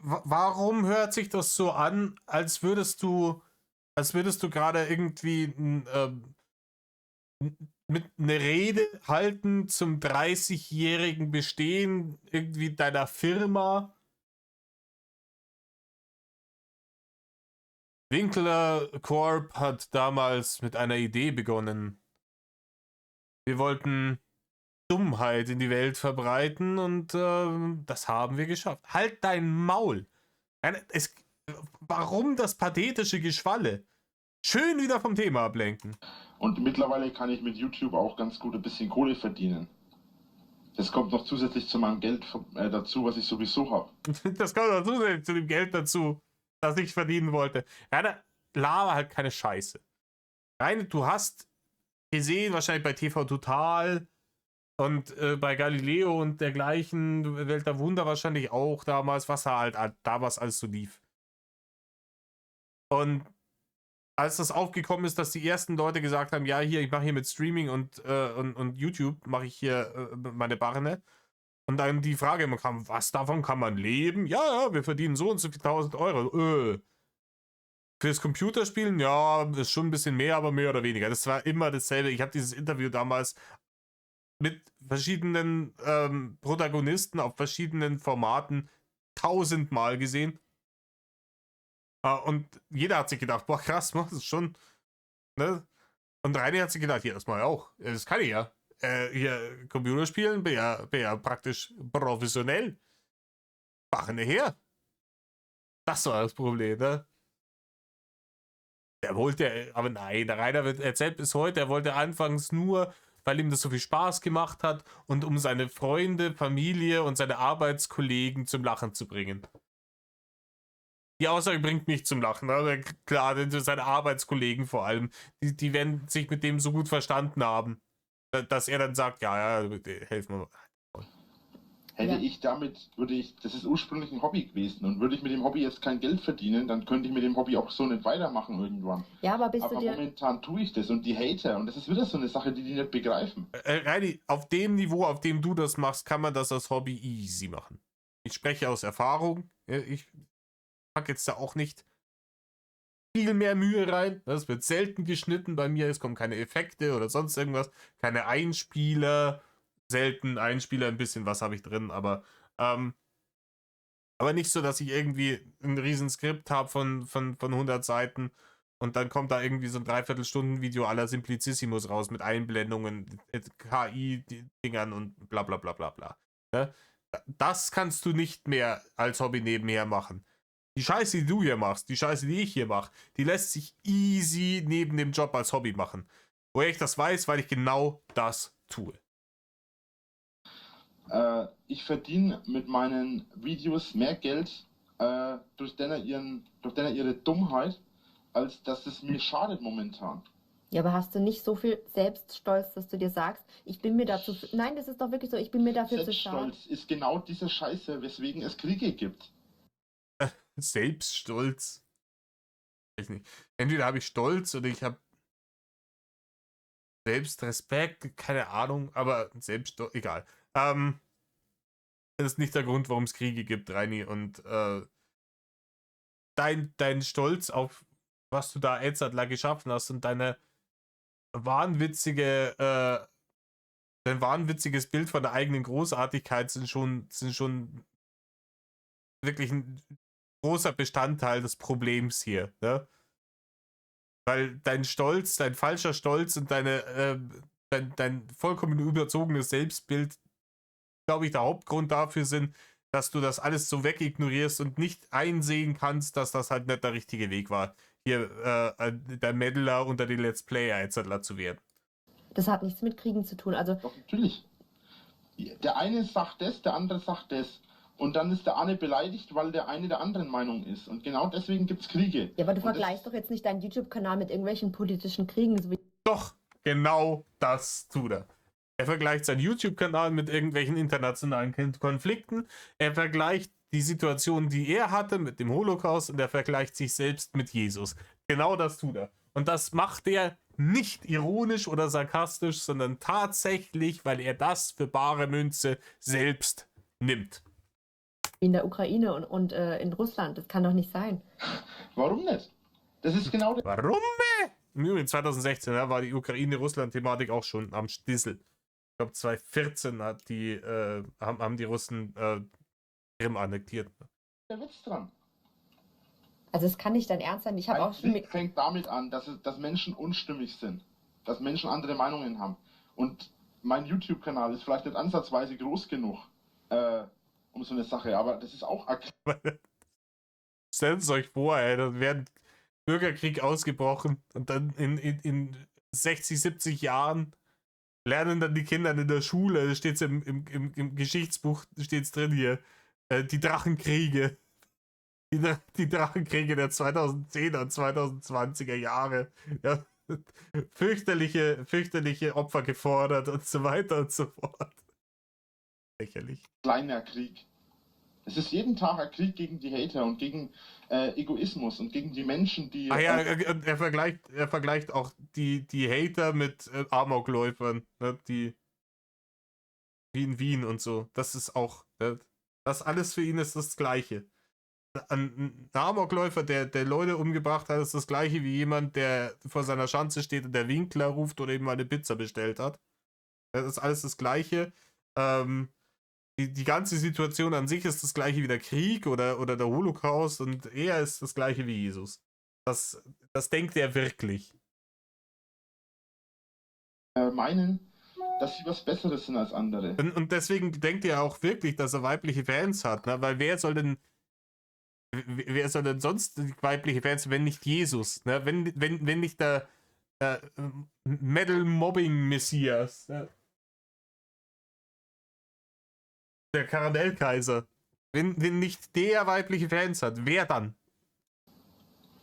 warum hört sich das so an, als würdest du gerade irgendwie mit eine Rede halten zum 30-jährigen Bestehen irgendwie deiner Firma? Winkler Corp hat damals mit einer Idee begonnen. Wir wollten Dummheit in die Welt verbreiten und das haben wir geschafft. Halt dein Maul! Warum das pathetische Geschwalle? Schön wieder vom Thema ablenken. Und mittlerweile kann ich mit YouTube auch ganz gut ein bisschen Kohle verdienen. Das kommt noch zusätzlich zu meinem Geld dazu, was ich sowieso habe. Das kommt noch zusätzlich zu dem Geld dazu, das ich verdienen wollte. Rainer, laber halt keine Scheiße. Rainer, du hast gesehen, wahrscheinlich bei TV Total und bei Galileo und dergleichen, Welt der Wunder wahrscheinlich auch damals, was da halt damals alles so lief. Und als das aufgekommen ist, dass die ersten Leute gesagt haben, ja, hier, ich mache hier mit Streaming und YouTube, mache ich hier meine Barne. Und dann die Frage immer kam, was davon kann man leben? Ja, ja, wir verdienen so und so viel 1000 Euro. Fürs Computerspielen, ja, ist schon ein bisschen mehr, aber mehr oder weniger. Das war immer dasselbe. Ich habe dieses Interview damals mit verschiedenen Protagonisten auf verschiedenen Formaten 1000-mal gesehen. Und jeder hat sich gedacht, boah, krass, das ist schon, ne? Und Reini hat sich gedacht, ja, das mache ich auch. Das kann ich ja. Hier Computerspielen, bin ja praktisch professionell. Machen her. Das war das Problem, ne? Der wollte, aber nein, der Rainer erzählt bis heute, er wollte anfangs nur, weil ihm das so viel Spaß gemacht hat und um seine Freunde, Familie und seine Arbeitskollegen zum Lachen zu bringen. Die Aussage bringt mich zum Lachen, aber klar, seine Arbeitskollegen vor allem, die werden sich mit dem so gut verstanden haben, dass er dann sagt, ja, helfen wir. Hätte ich damit, das ist ursprünglich ein Hobby gewesen und würde ich mit dem Hobby jetzt kein Geld verdienen, dann könnte ich mit dem Hobby auch so nicht weitermachen irgendwann. Ja, aber momentan tue ich das und die Hater, und das ist wieder so eine Sache, die nicht begreifen. Reini, auf dem Niveau, auf dem du das machst, kann man das als Hobby easy machen. Ich spreche aus Erfahrung, ich packe jetzt da auch nicht viel mehr Mühe rein. Das wird selten geschnitten bei mir. Es kommen keine Effekte oder sonst irgendwas. Keine Einspieler. Selten Einspieler, ein bisschen was habe ich drin, aber nicht so, dass ich irgendwie ein riesen Skript habe von 100 Seiten und dann kommt da irgendwie so ein Dreiviertelstunden-Video à la Simplicissimus raus mit Einblendungen, KI-Dingern und bla bla bla bla bla. Ne? Das kannst du nicht mehr als Hobby nebenher machen. Die Scheiße, die du hier machst, die Scheiße, die ich hier mache, die lässt sich easy neben dem Job als Hobby machen. Woher ich das weiß, weil ich genau das tue. Ich verdiene mit meinen Videos mehr Geld durch ihre Dummheit, als dass es mir schadet momentan. Ja, aber hast du nicht so viel Selbststolz, dass du dir sagst, ich bin mir dazu... Nein, das ist doch wirklich so, ich bin mir dafür zu schade. Selbststolz ist genau diese Scheiße, weswegen es Kriege gibt. Selbststolz. Ich nicht. Entweder habe ich Stolz oder ich habe Selbstrespekt, keine Ahnung, aber Selbststolz, egal. Das ist nicht der Grund, warum es Kriege gibt, Reini. Und dein Stolz auf was du da Edzardler geschaffen hast und dein wahnwitziges Bild von der eigenen Großartigkeit sind schon wirklich ein großer Bestandteil des Problems hier, ne? Weil dein Stolz, dein falscher Stolz und dein vollkommen überzogenes Selbstbild, glaube ich, der Hauptgrund dafür sind, dass du das alles so wegignorierst und nicht einsehen kannst, dass das halt nicht der richtige Weg war, hier der Meddler unter die Let's Player etc. zu werden. Das hat nichts mit Kriegen zu tun, also... Doch, natürlich. Der eine sagt das, der andere sagt das. Und dann ist der eine beleidigt, weil der eine der anderen Meinung ist. Und genau deswegen gibt es Kriege. Ja, aber du vergleichst doch jetzt nicht deinen YouTube-Kanal mit irgendwelchen politischen Kriegen. So wie Doch, genau das tut er. Er vergleicht seinen YouTube-Kanal mit irgendwelchen internationalen Konflikten. Er vergleicht die Situation, die er hatte mit dem Holocaust und er vergleicht sich selbst mit Jesus. Genau das tut er. Und das macht er nicht ironisch oder sarkastisch, sondern tatsächlich, weil er das für bare Münze selbst nimmt. in der Ukraine und in Russland. Das kann doch nicht sein. Warum nicht? Das ist genau das. Warum? Im Übrigen 2016 war die Ukraine-Russland-Thematik auch schon am Stissel. Ich glaube 2014 haben die Russen Krim annektiert. Der Witz dran. Also es kann nicht dein Ernst sein. Ich habe auch schon Krieg fängt damit an, dass Menschen unstimmig sind. Dass Menschen andere Meinungen haben. Und mein YouTube-Kanal ist vielleicht nicht ansatzweise groß genug, um so eine Sache, aber das ist auch... Stellt es euch vor, ey, dann wäre Bürgerkrieg ausgebrochen und dann in 60, 70 Jahren lernen dann die Kinder in der Schule, da steht es im Geschichtsbuch, steht es drin hier, die Drachenkriege. Die Drachenkriege der 2010er und 2020er Jahre. Ja, fürchterliche Opfer gefordert und so weiter und so fort. Lächerlich. Kleiner Krieg. Es ist jeden Tag ein Krieg gegen die Hater und gegen Egoismus und gegen die Menschen, die... Ah ja, er vergleicht auch die Hater mit Amokläufern, ne, die wie in Wien und so. Das ist auch, das alles für ihn ist das Gleiche. Ein Amokläufer, der Leute umgebracht hat, ist das Gleiche wie jemand, der vor seiner Schanze steht und der Winkler ruft oder eben eine Pizza bestellt hat. Das ist alles das Gleiche. Die ganze Situation an sich ist das Gleiche wie der Krieg oder der Holocaust und er ist das Gleiche wie Jesus. Das denkt er wirklich. meinen, dass sie was Besseres sind als andere. Und deswegen denkt er auch wirklich, dass er weibliche Fans hat, ne? Weil wer soll denn sonst weibliche Fans, wenn nicht Jesus, ne? Wenn nicht der Metal-Mobbing-Messias, ne? Der Karamellkaiser. Wenn nicht der weibliche Fans hat, wer dann?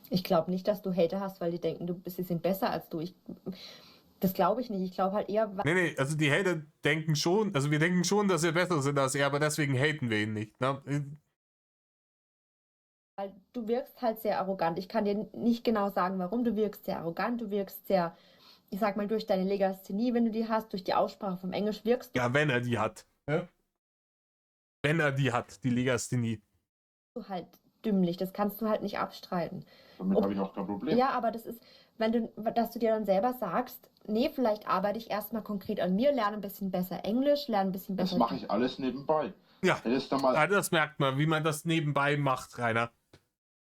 Ich glaube nicht, dass du Hater hast, weil die denken, sie sind besser als du. Das glaube ich nicht. Ich glaube halt eher... Nee, also die Hater denken schon, also wir denken schon, dass wir besser sind als er, aber deswegen haten wir ihn nicht. Ne? Weil du wirkst halt sehr arrogant. Ich kann dir nicht genau sagen, warum. Du wirkst sehr arrogant, du wirkst sehr, ich sag mal, durch deine Legasthenie, wenn du die hast, durch die Aussprache vom Englisch wirkst du... Ja, wenn er die hat. Ja? Wenn er die hat, die Legasthenie. halt dümmlich. Das kannst du halt nicht abstreiten. Damit habe ich auch kein Problem. Ja, aber das ist, dass du dir dann selber sagst, nee, vielleicht arbeite ich erstmal konkret an mir, lerne ein bisschen besser Englisch, lerne ein bisschen besser... Das mache ich alles nebenbei. Ja, mal das merkt man, wie man das nebenbei macht, Rainer.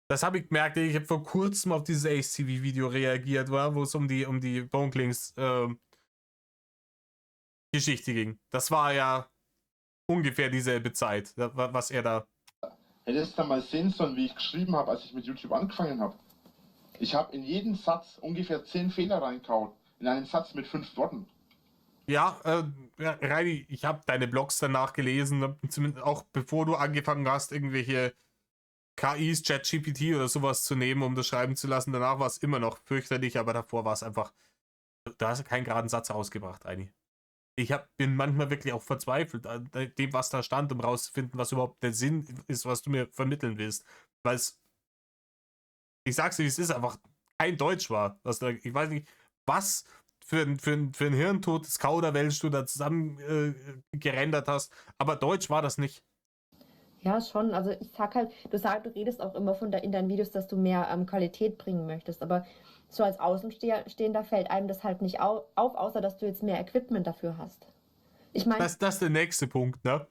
Das habe ich gemerkt, ich habe vor kurzem auf dieses ACV-Video reagiert, wo es um die Bonklings Geschichte ging. Das war ja ungefähr dieselbe Zeit, was er da... Hättest du mal sehen sollen, wie ich geschrieben habe, als ich mit YouTube angefangen habe. Ich habe in jeden Satz ungefähr 10 Fehler reingehauen. In einen Satz mit 5 Worten. Ja, Reini, ich habe deine Blogs danach gelesen, zumindest auch bevor du angefangen hast, irgendwelche KIs, ChatGPT oder sowas zu nehmen, um das schreiben zu lassen. Danach war es immer noch fürchterlich, aber davor war es einfach, da hast du keinen geraden Satz rausgebracht, Reini. Bin manchmal wirklich auch verzweifelt an dem, was da stand, um rauszufinden, was überhaupt der Sinn ist, was du mir vermitteln willst. Weil es, ich sag's dir, es ist einfach kein Deutsch war. Ich weiß nicht, was für ein hirntotes Kauderwelsch du da zusammen gerendert hast, aber Deutsch war das nicht. Ja, schon. Also ich sag halt, du redest auch immer in deinen Videos, dass du mehr Qualität bringen möchtest, aber so als Außenstehender fällt einem das halt nicht auf, außer dass du jetzt mehr Equipment dafür hast. Ich meine... Das ist der nächste Punkt, ne?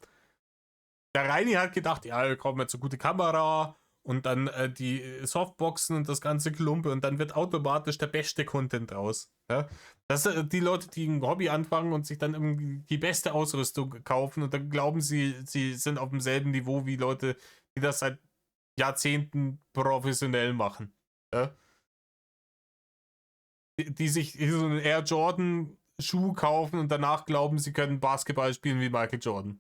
Der Reini hat gedacht, ja, wir kommen jetzt eine gute Kamera und dann die Softboxen und das ganze Klumpe und dann wird automatisch der beste Content raus. Ja? Das sind die Leute, die ein Hobby anfangen und sich dann irgendwie die beste Ausrüstung kaufen und dann glauben sie sind auf demselben Niveau wie Leute, die das seit Jahrzehnten professionell machen. Ja? Die sich so einen Air Jordan Schuh kaufen und danach glauben, sie können Basketball spielen wie Michael Jordan.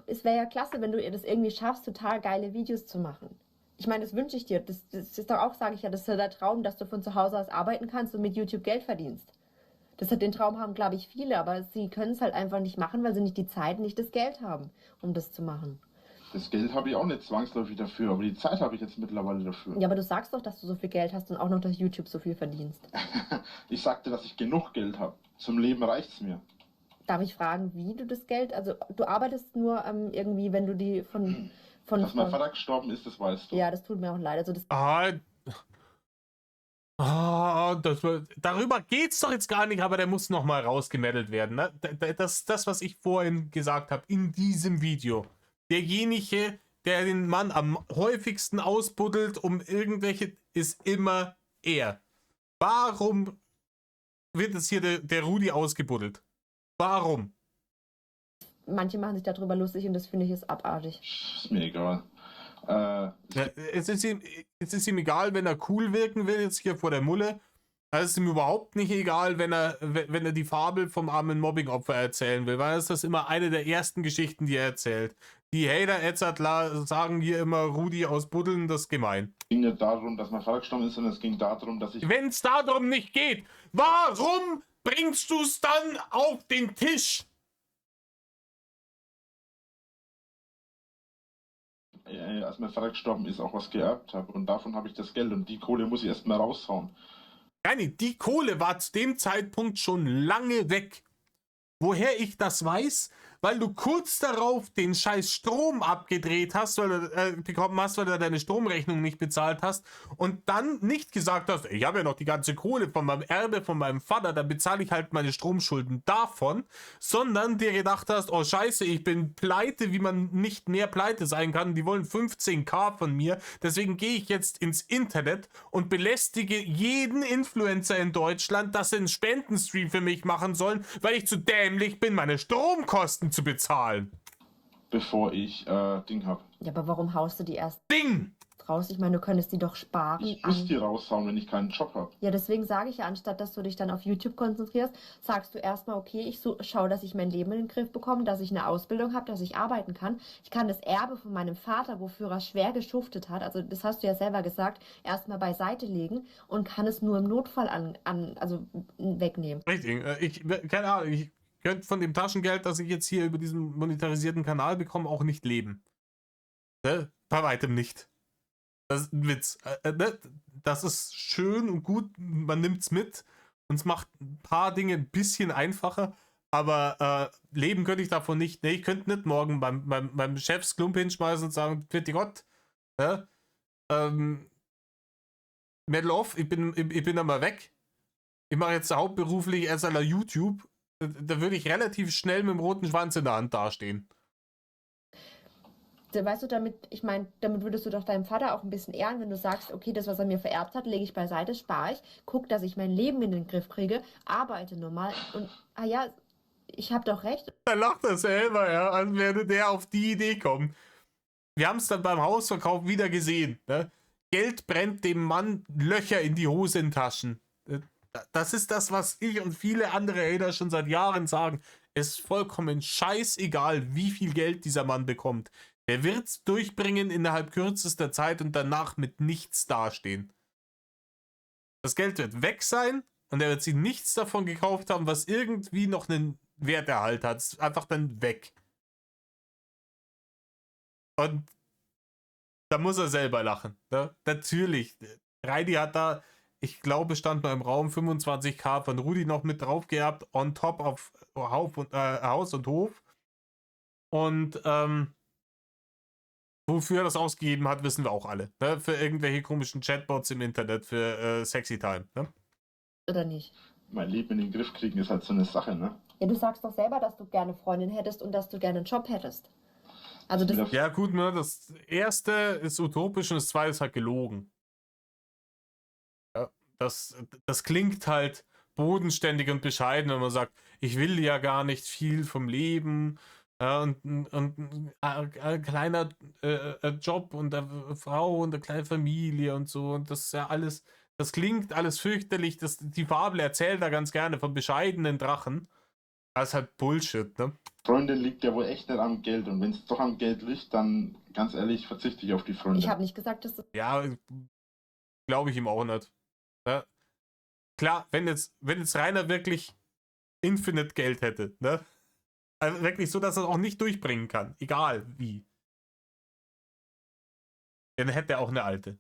Es wäre ja klasse, wenn du das irgendwie schaffst, total geile Videos zu machen. Ich meine, das wünsche ich dir. Das ist doch auch, sage ich ja, das ist ja der Traum, dass du von zu Hause aus arbeiten kannst und mit YouTube Geld verdienst. Den Traum haben, glaube ich, viele, aber sie können es halt einfach nicht machen, weil sie nicht die Zeit, nicht das Geld haben, um das zu machen. Das Geld habe ich auch nicht zwangsläufig dafür, aber die Zeit habe ich jetzt mittlerweile dafür. Ja, aber du sagst doch, dass du so viel Geld hast und auch noch durch YouTube so viel verdienst. Ich sagte, dass ich genug Geld habe. Zum Leben reicht's mir. Darf ich fragen, wie du das Geld, also du arbeitest nur irgendwie, wenn du die von Dass mein Vater gestorben ist, das weißt du. Ja, das tut mir auch leid. Also darüber geht's doch jetzt gar nicht, aber der muss nochmal rausgemeldet werden. Ne? Das, was ich vorhin gesagt habe, in diesem Video. Derjenige, der den Mann am häufigsten ausbuddelt, ist immer er. Warum wird jetzt hier der Rudi ausgebuddelt? Warum? Manche machen sich darüber lustig und das finde ich ist abartig. Ist mir egal. Es ist ihm egal, wenn er cool wirken will, jetzt hier vor der Mulle. Es ist ihm überhaupt nicht egal, wenn er die Fabel vom armen Mobbing-Opfer erzählen will, weil das ist immer eine der ersten Geschichten, die er erzählt. Die Hater sagen hier immer, Rudi aus Buddeln, das ist gemein. Es ging nicht darum, dass mein Vater gestorben ist, sondern es ging darum, dass ich... Wenn es darum nicht geht, warum bringst du es dann auf den Tisch? als mein Vater gestorben ist, auch was geerbt habe. Und davon habe ich das Geld und die Kohle muss ich erstmal raushauen. Nein, die Kohle war zu dem Zeitpunkt schon lange weg. Woher ich das weiß? Weil du kurz darauf den scheiß Strom abgedreht hast, weil du bekommen hast, weil du deine Stromrechnung nicht bezahlt hast und dann nicht gesagt hast, ich habe ja noch die ganze Kohle von meinem Erbe, von meinem Vater, dann bezahle ich halt meine Stromschulden davon, sondern dir gedacht hast, oh scheiße, ich bin pleite, wie man nicht mehr pleite sein kann, die wollen 15.000 von mir, deswegen gehe ich jetzt ins Internet und belästige jeden Influencer in Deutschland, dass sie einen Spendenstream für mich machen sollen, weil ich zu dämlich bin, meine Stromkosten zu bezahlen. Bevor ich Ding habe. Ja, aber warum haust du die erst Ding! raus? Ich meine, du könntest die doch sparen. Ich muss die raushauen, wenn ich keinen Job habe. Ja, deswegen sage ich ja, anstatt dass du dich dann auf YouTube konzentrierst, sagst du erstmal, okay, ich schaue, dass ich mein Leben in den Griff bekomme, dass ich eine Ausbildung habe, dass ich arbeiten kann. Ich kann das Erbe von meinem Vater, wofür er schwer geschuftet hat, also das hast du ja selber gesagt, erstmal beiseite legen und kann es nur im Notfall also wegnehmen. Richtig, keine Ahnung, ich könnte von dem Taschengeld, das ich jetzt hier über diesen monetarisierten Kanal bekomme, auch nicht leben. Ne? Bei weitem nicht. Das ist ein Witz. Ne? Das ist schön und gut, man nimmt es mit und es macht ein paar Dinge ein bisschen einfacher, aber leben könnte ich davon nicht. Ne, ich könnte nicht morgen beim Chefs Klump hinschmeißen und sagen, bitte Gott, ne? Medal off, ich bin einmal weg. Ich mache jetzt hauptberuflich erst einmal YouTube. Da würde ich relativ schnell mit dem roten Schwanz in der Hand dastehen. Weißt du, damit würdest du doch deinem Vater auch ein bisschen ehren, wenn du sagst, okay, das, was er mir vererbt hat, lege ich beiseite, spare ich, guck, dass ich mein Leben in den Griff kriege, arbeite normal und, ja, ich habe doch recht. Da lacht er selber, ja, als würde der auf die Idee kommen. Wir haben es dann beim Hausverkauf wieder gesehen. Ne? Geld brennt dem Mann Löcher in die Hosentaschen. Das ist das, was ich und viele andere Hater schon seit Jahren sagen. Es ist vollkommen scheißegal, wie viel Geld dieser Mann bekommt. Der wird es durchbringen innerhalb kürzester Zeit und danach mit nichts dastehen. Das Geld wird weg sein und er wird sich nichts davon gekauft haben, was irgendwie noch einen Werterhalt hat. Es ist einfach dann weg. Und da muss er selber lachen. Ne? Natürlich. Reidi hat da, ich glaube, stand mal im Raum 25.000 von Rudi noch mit drauf gehabt, on top auf Haus und Hof. Und wofür er das ausgegeben hat, wissen wir auch alle. Ne? Für irgendwelche komischen Chatbots im Internet, für Sexy Time. Ne? Oder nicht? Mein Leben in den Griff kriegen ist halt so eine Sache, ne? Ja, du sagst doch selber, dass du gerne Freundin hättest und dass du gerne einen Job hättest. Also das... Ja gut, ne? Das erste ist utopisch und das zweite ist halt gelogen. Ja, das klingt halt bodenständig und bescheiden, wenn man sagt, ich will ja gar nicht viel vom Leben. Ja, und ein kleiner Job und eine Frau und eine kleine Familie und so. Und das ist ja alles, das klingt alles fürchterlich. Die Fabel erzählt da ganz gerne von bescheidenen Drachen. Das ist halt Bullshit, ne? Freundin liegt ja wohl echt nicht am Geld. Und wenn es doch am Geld liegt, dann, ganz ehrlich, verzichte ich auf die Freundin. Ich habe nicht gesagt, dass das... Ja, glaube ich ihm auch nicht. Ja? Klar, wenn jetzt Rainer wirklich Infinite Geld hätte, ne? Also wirklich so, dass er es auch nicht durchbringen kann. Egal wie. Dann hätte er auch eine alte.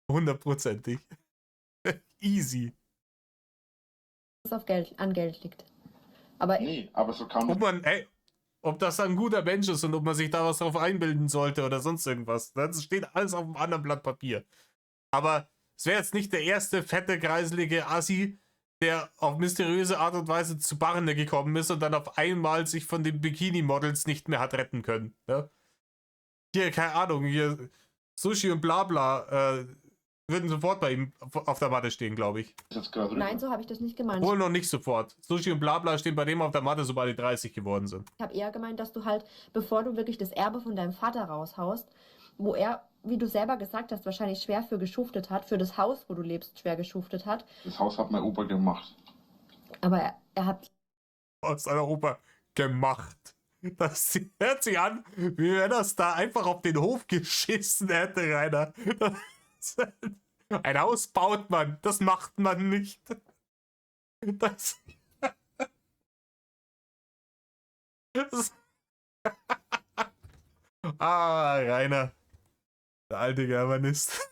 100%ig. Easy. an Geld liegt. Aber Nee, aber so kann man... Ob das ein guter Mensch ist und ob man sich da was drauf einbilden sollte oder sonst irgendwas. Das steht alles auf einem anderen Blatt Papier. Aber es wäre jetzt nicht der erste fette, kreiselige Assi, der auf mysteriöse Art und Weise zu Barne gekommen ist und dann auf einmal sich von den Bikini-Models nicht mehr hat retten können. Ne? Hier, keine Ahnung, hier Sushi und Blabla würden sofort bei ihm auf der Matte stehen, glaube ich. nein, so habe ich das nicht gemeint. Wohl noch nicht sofort. Sushi und Blabla stehen bei dem auf der Matte, sobald die 30 geworden sind. Ich habe eher gemeint, dass du halt, bevor du wirklich das Erbe von deinem Vater raushaust, wo er, wie du selber gesagt hast, wahrscheinlich schwer für geschuftet hat, für das Haus, wo du lebst, schwer geschuftet hat. Das Haus hat mein Opa gemacht. Aber er hat... Aus seiner Opa gemacht. Das hört sich an, wie wenn das da einfach auf den Hof geschissen hätte, Rainer. Ein Haus baut man, das macht man nicht. Das, das Rainer, der alte Germanist.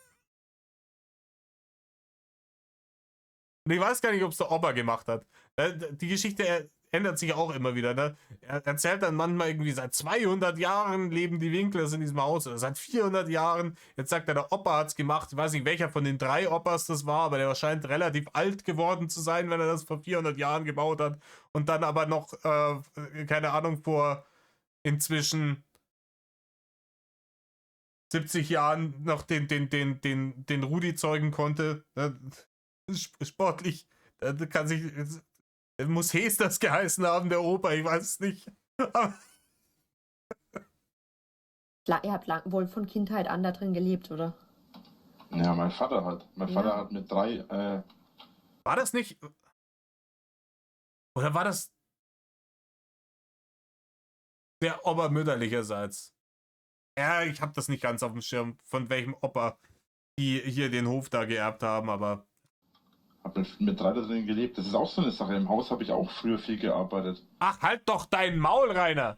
Und ich weiß gar nicht, ob es der Opa gemacht hat. Die Geschichte ändert sich auch immer wieder. Ne? Er erzählt dann manchmal irgendwie, seit 200 Jahren leben die Winklers in diesem Haus. Oder seit 400 Jahren. Jetzt sagt er, der Opa hat es gemacht. Ich weiß nicht, welcher von den 3 Opas das war, aber der scheint relativ alt geworden zu sein, wenn er das vor 400 Jahren gebaut hat. Und dann aber noch, keine Ahnung, vor inzwischen 70 Jahren noch den Rudi zeugen konnte. Sportlich. Da kann sich. Muss Hes das geheißen haben, der Opa, ich weiß es nicht. Ihr habt wohl von Kindheit an da drin gelebt, oder? Ja, mein Vater hat. Mein Vater hat mit 3. War das nicht. Oder war das. Der Opa mütterlicherseits? Ja, ich habe das nicht ganz auf dem Schirm, von welchem Opa die hier den Hof da geerbt haben, aber. Hab mit 3 da drin gelebt. Das ist auch so eine Sache. Im Haus habe ich auch früher viel gearbeitet. Ach, halt doch dein Maul, Rainer!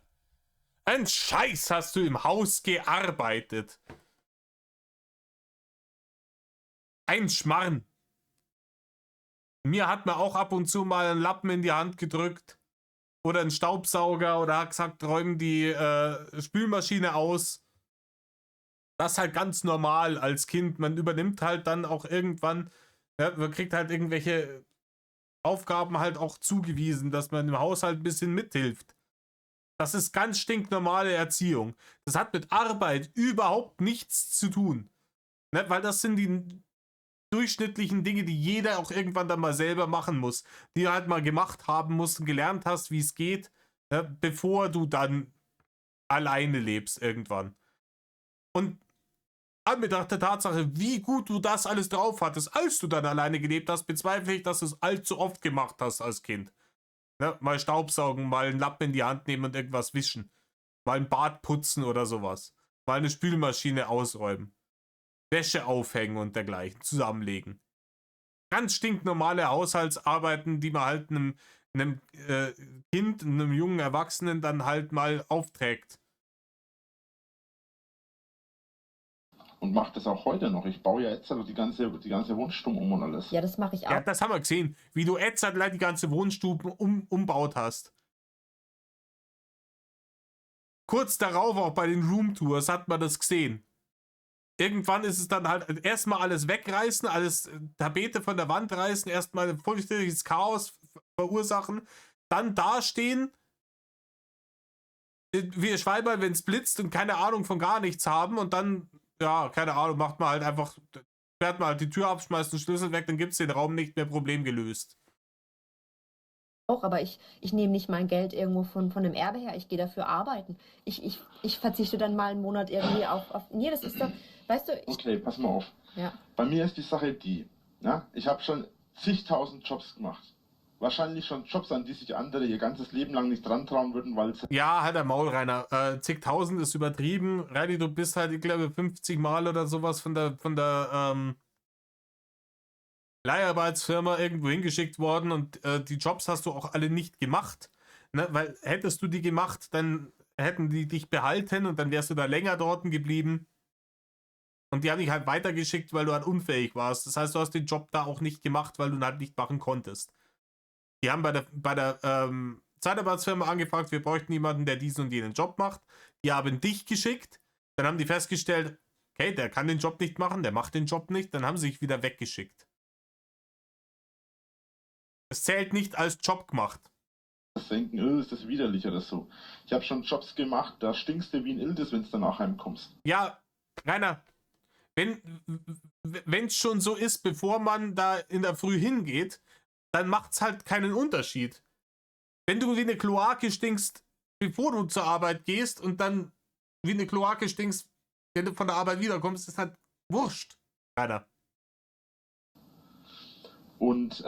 Ein Scheiß hast du im Haus gearbeitet. Ein Schmarrn. Mir hat man auch ab und zu mal einen Lappen in die Hand gedrückt. Oder einen Staubsauger oder hat gesagt, räumen die Spülmaschine aus. Das ist halt ganz normal als Kind. Man übernimmt halt dann auch irgendwann, ja, man kriegt halt irgendwelche Aufgaben halt auch zugewiesen, dass man im Haushalt ein bisschen mithilft. Das ist ganz stinknormale Erziehung. Das hat mit Arbeit überhaupt nichts zu tun. Ne? Weil das sind die durchschnittlichen Dinge, die jeder auch irgendwann dann mal selber machen muss. Die du halt mal gemacht haben musst und gelernt hast, wie es geht, ne? Bevor du dann alleine lebst irgendwann. Und anbetracht der Tatsache, wie gut du das alles drauf hattest, als du dann alleine gelebt hast, bezweifle ich, dass du es allzu oft gemacht hast als Kind. Ne? Mal Staubsaugen, mal einen Lappen in die Hand nehmen und irgendwas wischen. Mal ein Bad putzen oder sowas. Mal eine Spülmaschine ausräumen. Wäsche aufhängen und dergleichen. Zusammenlegen. Ganz stinknormale Haushaltsarbeiten, die man halt einem Kind, einem jungen Erwachsenen dann halt mal aufträgt. Und mache das auch heute noch. Ich baue ja jetzt also die ganze Wohnstube um und alles. Ja, das mache ich auch. Ja, das haben wir gesehen, wie du jetzt halt die ganze Wohnstube umbaut hast. Kurz darauf auch bei den Roomtours hat man das gesehen. Irgendwann ist es dann halt erstmal alles wegreißen, alles Tapete von der Wand reißen, erstmal ein vollständiges Chaos verursachen, dann dastehen, wie Schwalbe, wenn es blitzt und keine Ahnung von gar nichts haben und dann, ja, keine Ahnung, macht man halt einfach, fährt man halt die Tür ab, schmeißt den Schlüssel weg, dann gibt es den Raum nicht mehr, Problem gelöst. Auch, aber ich nehme nicht mein Geld irgendwo von dem Erbe her, ich gehe dafür arbeiten. Ich verzichte dann mal einen Monat irgendwie auf nee, das ist doch, weißt du, Okay, pass mal auf. ja. Bei mir ist die Sache die, ja, ich habe schon zigtausend Jobs gemacht. Wahrscheinlich schon Jobs, an die sich andere ihr ganzes Leben lang nicht dran trauen würden, weil es... Ja, halt der Maul, Rainer. Zigtausend ist übertrieben. Reini, du bist halt, ich glaube, 50 Mal oder sowas von der Leiharbeitsfirma irgendwo hingeschickt worden und die Jobs hast du auch alle nicht gemacht. Ne? Weil hättest du die gemacht, dann hätten die dich behalten und dann wärst du da länger dort geblieben. Und die haben dich halt weitergeschickt, weil du halt unfähig warst. Das heißt, du hast den Job da auch nicht gemacht, weil du ihn halt nicht machen konntest. Die haben bei der Zeitarbeitsfirma angefragt, wir bräuchten jemanden, der diesen und jenen Job macht. Die haben dich geschickt. Dann haben die festgestellt, okay, der kann den Job nicht machen, der macht den Job nicht. Dann haben sie sich wieder weggeschickt. Es zählt nicht als Job gemacht. denken, ist das widerlich oder so. Ich habe schon Jobs gemacht, da stinkst du wie ein Ildes, wenn du danach heimkommst. Ja, Rainer, wenn es schon so ist, bevor man da in der Früh hingeht, dann macht es halt keinen Unterschied. Wenn du wie eine Kloake stinkst, bevor du zur Arbeit gehst und dann wie eine Kloake stinkst, wenn du von der Arbeit wiederkommst, ist halt wurscht, Rainer. Und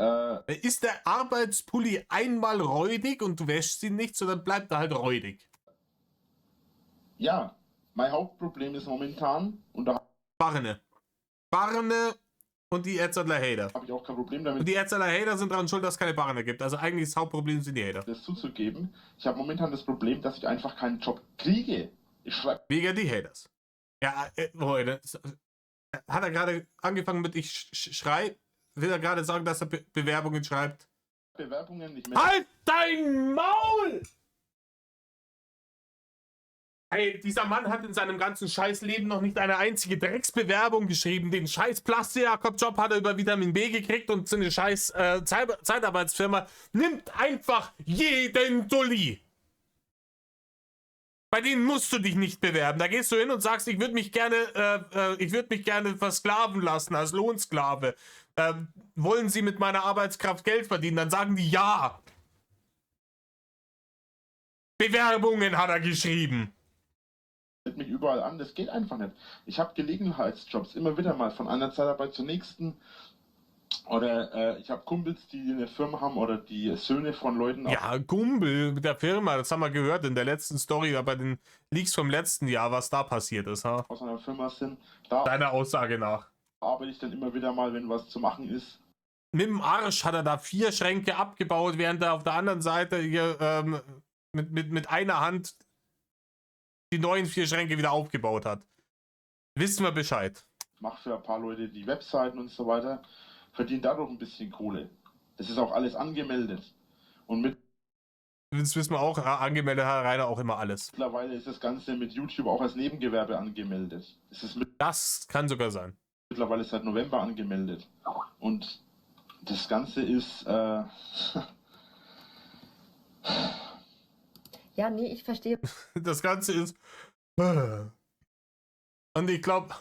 Ist der Arbeitspulli einmal räudig und du wäschst ihn nicht, sondern bleibt er halt räudig. Ja, mein Hauptproblem ist momentan, und da Barne. Barne und die Edzardler Hater. habe ich auch kein Problem Und damit, die Edzardler Hater sind daran schuld, dass es keine Barne gibt. Also eigentlich das Hauptproblem sind die Hater. das zuzugeben. Ich habe momentan das Problem, dass ich einfach keinen Job kriege. Ich schreibe Wegen die Haters. Ja, Leute. Hat er gerade angefangen mit ich schrei? Will er gerade sagen, dass er Bewerbungen schreibt? Bewerbungen nicht mehr. Halt dein Maul! Hey, dieser Mann hat in seinem ganzen Scheißleben noch nicht eine einzige Drecksbewerbung geschrieben. Den scheiß Plaste-Jakob-Job hat er über Vitamin B gekriegt und so eine scheiß Zeitarbeitsfirma nimmt einfach jeden Dulli. Bei denen musst du dich nicht bewerben. Da gehst du hin und sagst, ich würde mich gerne versklaven lassen als Lohnsklave. Wollen Sie mit meiner Arbeitskraft Geld verdienen? Dann sagen die ja. Bewerbungen hat er geschrieben. Mich überall an, das geht einfach nicht. Ich habe Gelegenheitsjobs immer wieder mal von einer Zeitarbeit zur nächsten. Oder ich habe Kumpels, die eine Firma haben oder die Söhne von Leuten. Ja, Gumbel mit der Firma, das haben wir gehört in der letzten Story, bei den Leaks vom letzten Jahr, was da passiert ist. Ha? Aus einer Firma sind. Da Deiner Aussage nach. arbeite ich dann immer wieder mal, wenn was zu machen ist. Mit dem Arsch hat er da 4 Schränke abgebaut, während er auf der anderen Seite hier mit einer Hand die neuen 4 Schränke wieder aufgebaut hat. Wissen wir Bescheid. Mache für ein paar Leute die Webseiten und so weiter. Verdiene dadurch ein bisschen Kohle. Das ist auch alles angemeldet. Und Das wissen wir auch, angemeldet hat Rainer auch immer alles. mittlerweile ist das Ganze mit YouTube auch als Nebengewerbe angemeldet. Es ist Das kann sogar sein. mittlerweile seit November angemeldet. Und das Ganze ist Ja, nee, ich verstehe. Das Ganze ist. Und ich glaube,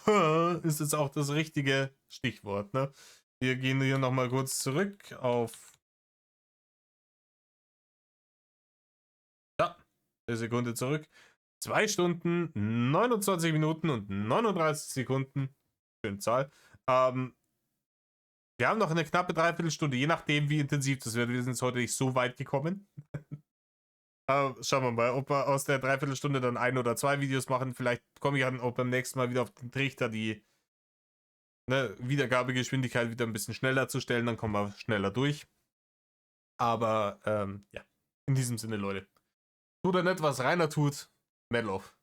ist jetzt auch das richtige Stichwort. Ne? Wir gehen hier nochmal kurz zurück auf. Ja, eine Sekunde zurück. 2 Stunden, 29 Minuten und 39 Sekunden. Schöne Zahl. Wir haben noch eine knappe Dreiviertelstunde, je nachdem, wie intensiv das wird. Wir sind jetzt heute nicht so weit gekommen. Schauen wir mal, ob wir aus der Dreiviertelstunde dann 1 oder 2 Videos machen. Vielleicht komme ich dann auch beim nächsten Mal wieder auf den Trichter, die Wiedergabegeschwindigkeit wieder ein bisschen schneller zu stellen. Dann kommen wir schneller durch. Aber ja, in diesem Sinne, Leute. Tut er nicht, was Rainer tut. Medal off.